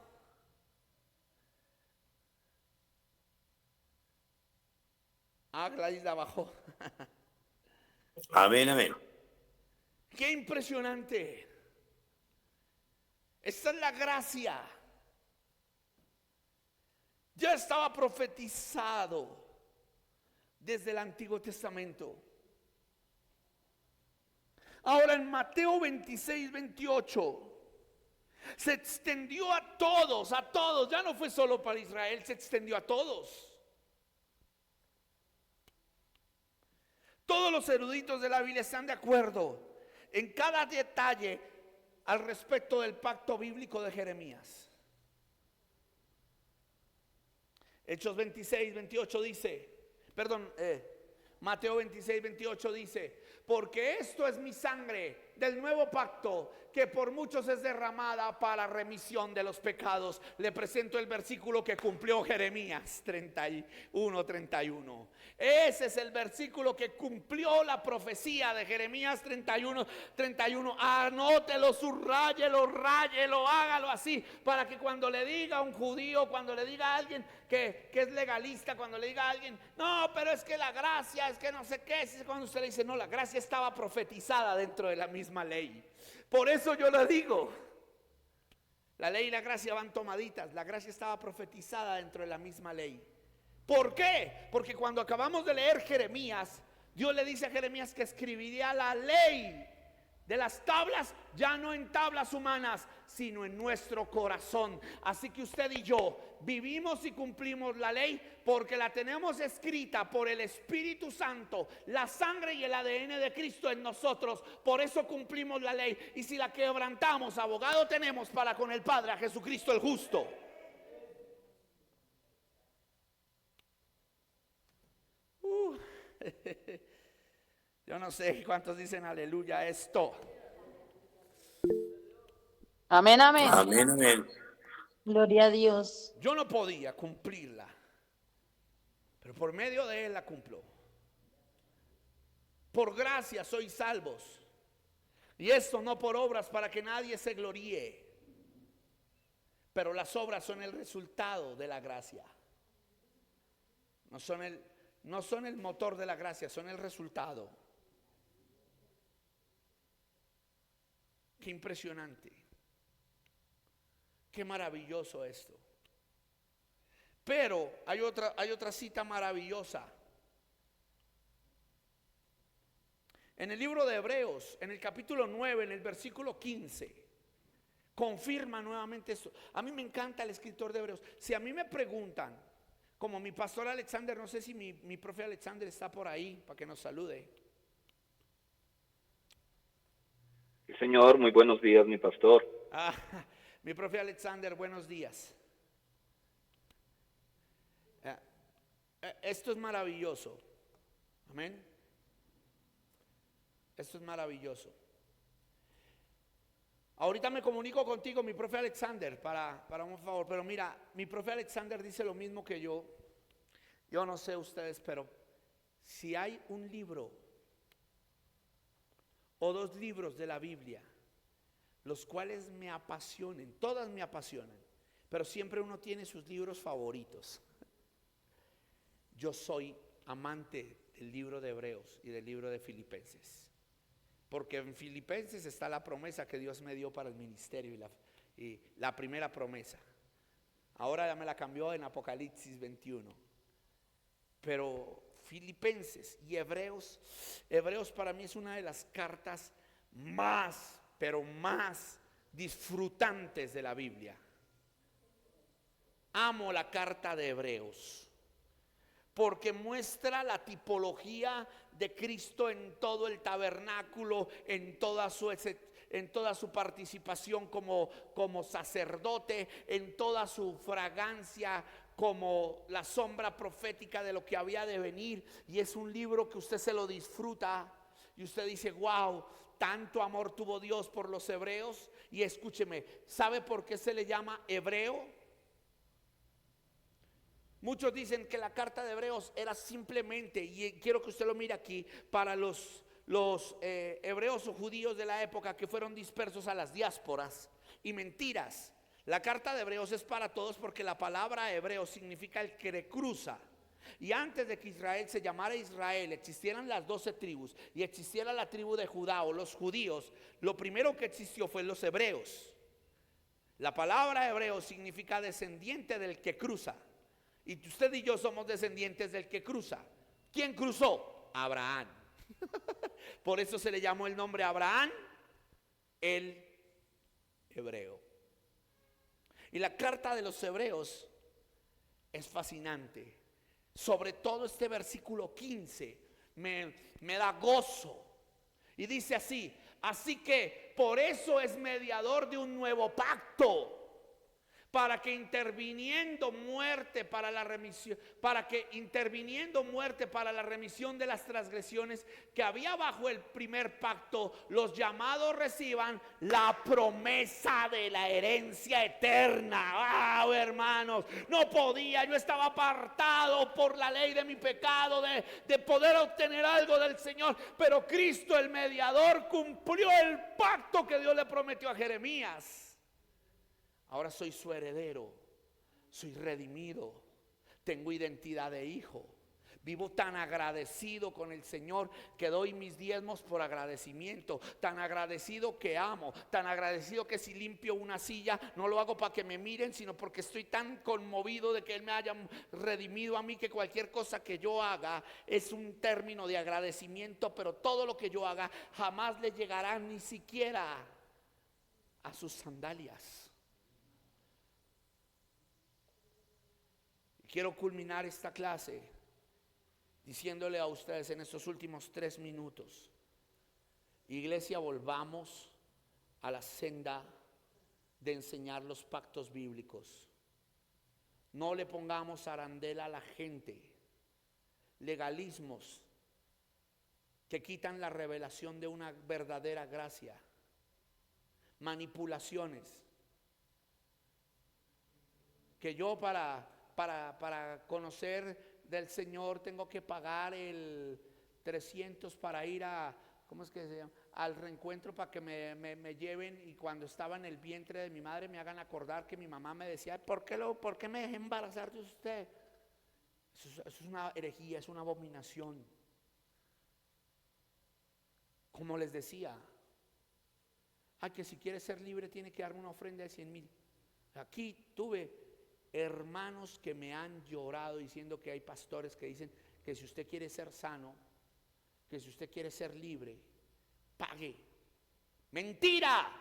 Ah, Gladys la bajó. Amén, amén. Qué impresionante. Esta es la gracia. Ya estaba profetizado desde el Antiguo Testamento. Ahora en Mateo 26, 28 se extendió a todos, ya no fue solo para Israel, se extendió a todos. Todos los eruditos de la Biblia están de acuerdo en cada detalle al respecto del pacto bíblico de Jeremías. Hechos 26, 28 dice, Mateo 26, 28 dice, porque esto es mi sangre del nuevo pacto que por muchos es derramada para remisión de los pecados. Le presento el versículo que cumplió Jeremías 31. Ese es el versículo que cumplió la profecía de Jeremías 31. Anótelo, subrayelo, ráyelo, hágalo así, para que cuando le diga a un judío, cuando le diga a alguien que es legalista, cuando le diga a alguien, no, pero es que la gracia, es que no sé qué, es cuando usted le dice, no, la gracia estaba profetizada dentro de la misma ley. Por eso yo le digo, la ley y la gracia van tomaditas. La gracia estaba profetizada dentro de la misma ley. ¿Por qué? Porque cuando acabamos de leer Jeremías, Dios le dice a Jeremías que escribiría la ley de las tablas, ya no en tablas humanas, sino en nuestro corazón. Así que usted y yo vivimos y cumplimos la ley porque la tenemos escrita por el Espíritu Santo, la sangre y el ADN de Cristo en nosotros. Por eso cumplimos la ley. Y si la quebrantamos, abogado tenemos para con el Padre, a Jesucristo el justo. Yo no sé cuántos dicen aleluya a esto. Amén, amén. Amén, amén. Gloria a Dios. Yo no podía cumplirla, pero por medio de Él la cumplo. Por gracia sois salvos, y esto no por obras para que nadie se gloríe, pero las obras son el resultado de la gracia. No son el motor de la gracia, son el resultado. Qué impresionante. Qué maravilloso esto. Pero hay otra cita maravillosa. En el libro de Hebreos, en el capítulo 9, en el versículo 15, confirma nuevamente esto. A mí me encanta el escritor de Hebreos. Si a mí me preguntan, como mi pastor Alexander, no sé si mi profe Alexander está por ahí para que nos salude. Señor, muy buenos días, mi pastor. Mi profe Alexander, buenos días. Esto es maravilloso. Amén. Esto es maravilloso. Ahorita me comunico contigo, mi profe Alexander, para un favor. Pero mira, mi profe Alexander dice lo mismo que yo. Yo no sé ustedes, pero si hay un libro o dos libros de la Biblia, los cuales me apasionen, todas me apasionan, pero siempre uno tiene sus libros favoritos. Yo soy amante del libro de Hebreos y del libro de Filipenses, porque en Filipenses está la promesa que Dios me dio para el ministerio y la primera promesa. Ahora ya me la cambió en Apocalipsis 21. Pero Filipenses y Hebreos para mí es una de las cartas más disfrutantes de la Biblia. Amo la carta de Hebreos porque muestra la tipología de Cristo en todo el tabernáculo, en toda su participación como sacerdote, en toda su fragancia como la sombra profética de lo que había de venir. Y es un libro que usted se lo disfruta y usted dice, wow, tanto amor tuvo Dios por los hebreos. Y escúcheme, ¿sabe por qué se le llama hebreo? Muchos dicen que la carta de Hebreos era simplemente, y quiero que usted lo mire aquí, para los hebreos o judíos de la época que fueron dispersos a las diásporas. Y mentiras. La carta de Hebreos es para todos porque la palabra hebreo significa el que cruza. Y antes de que Israel se llamara Israel, existieran las 12 tribus y existiera la tribu de Judá o los judíos, lo primero que existió fue los hebreos. La palabra hebreo significa descendiente del que cruza. Y usted y yo somos descendientes del que cruza. ¿Quién cruzó? Abraham. Por eso se le llamó el nombre Abraham, el hebreo. Y la carta de los hebreos es fascinante. Sobre todo este versículo 15 me da gozo. Y dice así: así que por eso es mediador de un nuevo pacto, para que interviniendo muerte para la remisión, de las transgresiones que había bajo el primer pacto, los llamados reciban la promesa de la herencia eterna. Hermanos, no podía, yo estaba apartado por la ley de mi pecado de poder obtener algo del Señor, pero Cristo el mediador cumplió el pacto que Dios le prometió a Jeremías. Ahora soy su heredero, soy redimido, tengo identidad de hijo. Vivo tan agradecido con el Señor que doy mis diezmos por agradecimiento. Tan agradecido que amo, tan agradecido que si limpio una silla no lo hago para que me miren, sino porque estoy tan conmovido de que Él me haya redimido a mí, que cualquier cosa que yo haga es un término de agradecimiento. Pero todo lo que yo haga jamás le llegará ni siquiera a sus sandalias. Quiero culminar esta clase diciéndole a ustedes en estos últimos 3 minutos: iglesia, volvamos a la senda de enseñar los pactos bíblicos. No le pongamos arandela a la gente, legalismos que quitan la revelación de una verdadera gracia, manipulaciones que yo para conocer del Señor tengo que pagar el 300 para ir a, ¿cómo es que se llama?, al reencuentro, para que me lleven, y cuando estaba en el vientre de mi madre me hagan acordar que mi mamá me decía: ¿por qué me dejé embarazar de usted? Eso es una herejía, es una abominación. Como les decía, que si quiere ser libre tiene que darme una ofrenda de 100,000. Aquí tuve hermanos que me han llorado diciendo que hay pastores que dicen que si usted quiere ser sano, que si usted quiere ser libre, pague. ¡Mentira!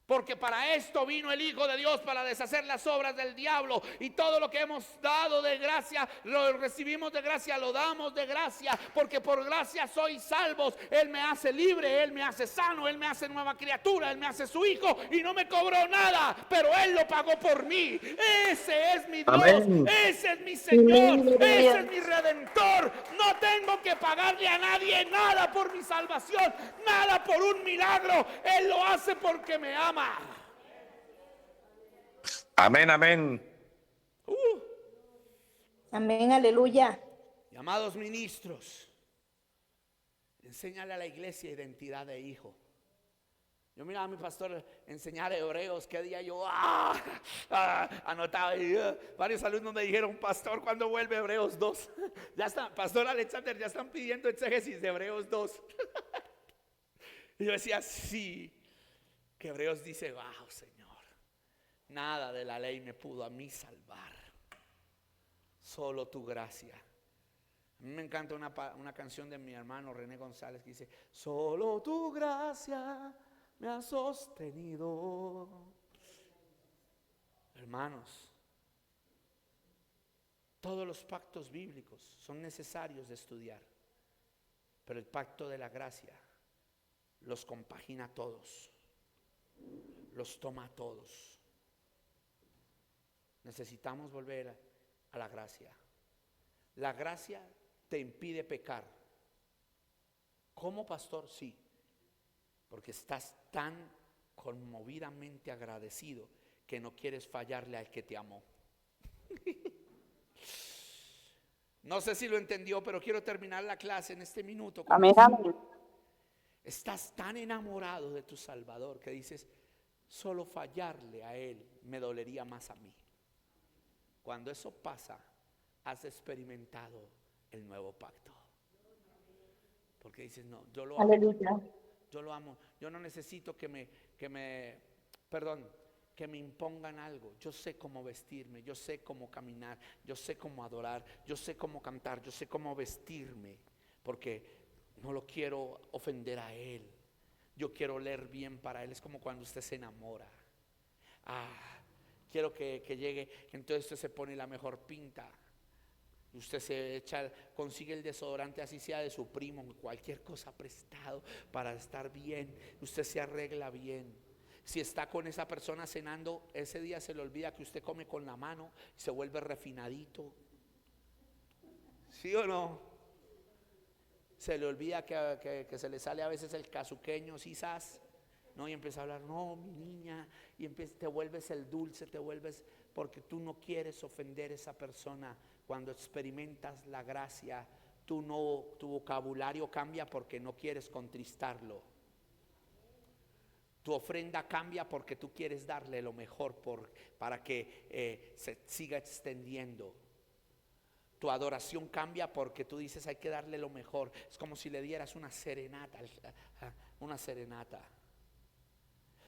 Porque para esto vino el Hijo de Dios, para deshacer las obras del diablo. Y todo lo que hemos dado de gracia, lo recibimos de gracia, lo damos de gracia. Porque por gracia sois salvos. Él me hace libre, Él me hace sano, Él me hace nueva criatura, Él me hace su hijo. Y no me cobró nada, pero Él lo pagó por mí. Ese es mi Dios, Amén. ese es mi Señor, ese es mi Redentor. No tengo que pagarle a nadie nada por mi salvación, nada por un milagro. Él lo hace porque me ama. Amén, amén. Amén, aleluya. Amados ministros, enséñale a la iglesia identidad de hijo. Yo miraba a mi pastor enseñar Hebreos, qué día yo anotaba, y varios alumnos me dijeron: pastor, ¿cuándo vuelve Hebreos 2? Ya está, pastor Alexander, ya están pidiendo exégesis de Hebreos 2. Y yo decía: sí, que Hebreos dice: wow, Señor, nada de la ley me pudo a mí salvar, solo tu gracia. A mí me encanta una canción de mi hermano René González que dice: solo tu gracia me ha sostenido. Hermanos, todos los pactos bíblicos son necesarios de estudiar, pero el pacto de la gracia los compagina a todos, los toma a todos. Necesitamos volver a la gracia. La gracia te impide pecar. ¿Cómo, pastor? Sí, porque estás tan conmovidamente agradecido que no quieres fallarle al que te amó. No sé si lo entendió, pero quiero terminar la clase en este minuto. Amén, amén. Estás tan enamorado de tu Salvador que dices: solo fallarle a Él me dolería más a mí. Cuando eso pasa, has experimentado el nuevo pacto. Porque dices, no, yo lo amo. Aleluya. Yo lo amo. Yo no necesito que me impongan algo. Yo sé cómo vestirme, yo sé cómo caminar, yo sé cómo adorar, yo sé cómo cantar, yo sé cómo vestirme, porque no lo quiero ofender a Él. Yo quiero leer bien para Él. Es como cuando usted se enamora. Quiero que llegue, entonces usted se pone la mejor pinta. Usted se echa, consigue el desodorante, así sea de su primo, cualquier cosa prestado para estar bien. Usted se arregla bien. Si está con esa persona cenando, ese día se le olvida que usted come con la mano y se vuelve refinadito. ¿Sí o no? Se le olvida que se le sale a veces el casuqueño, quizás, ¿no? Y empieza a hablar, no, mi niña, y te vuelves el dulce, te vuelves, porque tú no quieres ofender a esa persona. Cuando experimentas la gracia, tu vocabulario cambia porque no quieres contristarlo. Tu ofrenda cambia porque tú quieres darle lo mejor para que se siga extendiendo. Tu adoración cambia porque tú dices hay que darle lo mejor. Es como si le dieras una serenata.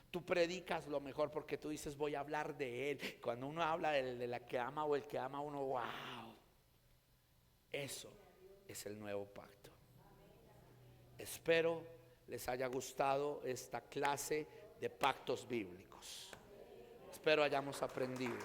Tú predicas lo mejor porque tú dices voy a hablar de Él. Cuando uno habla de la que ama o el que ama a uno, wow. Eso es el nuevo pacto. Espero les haya gustado esta clase de pactos bíblicos. Espero hayamos aprendido.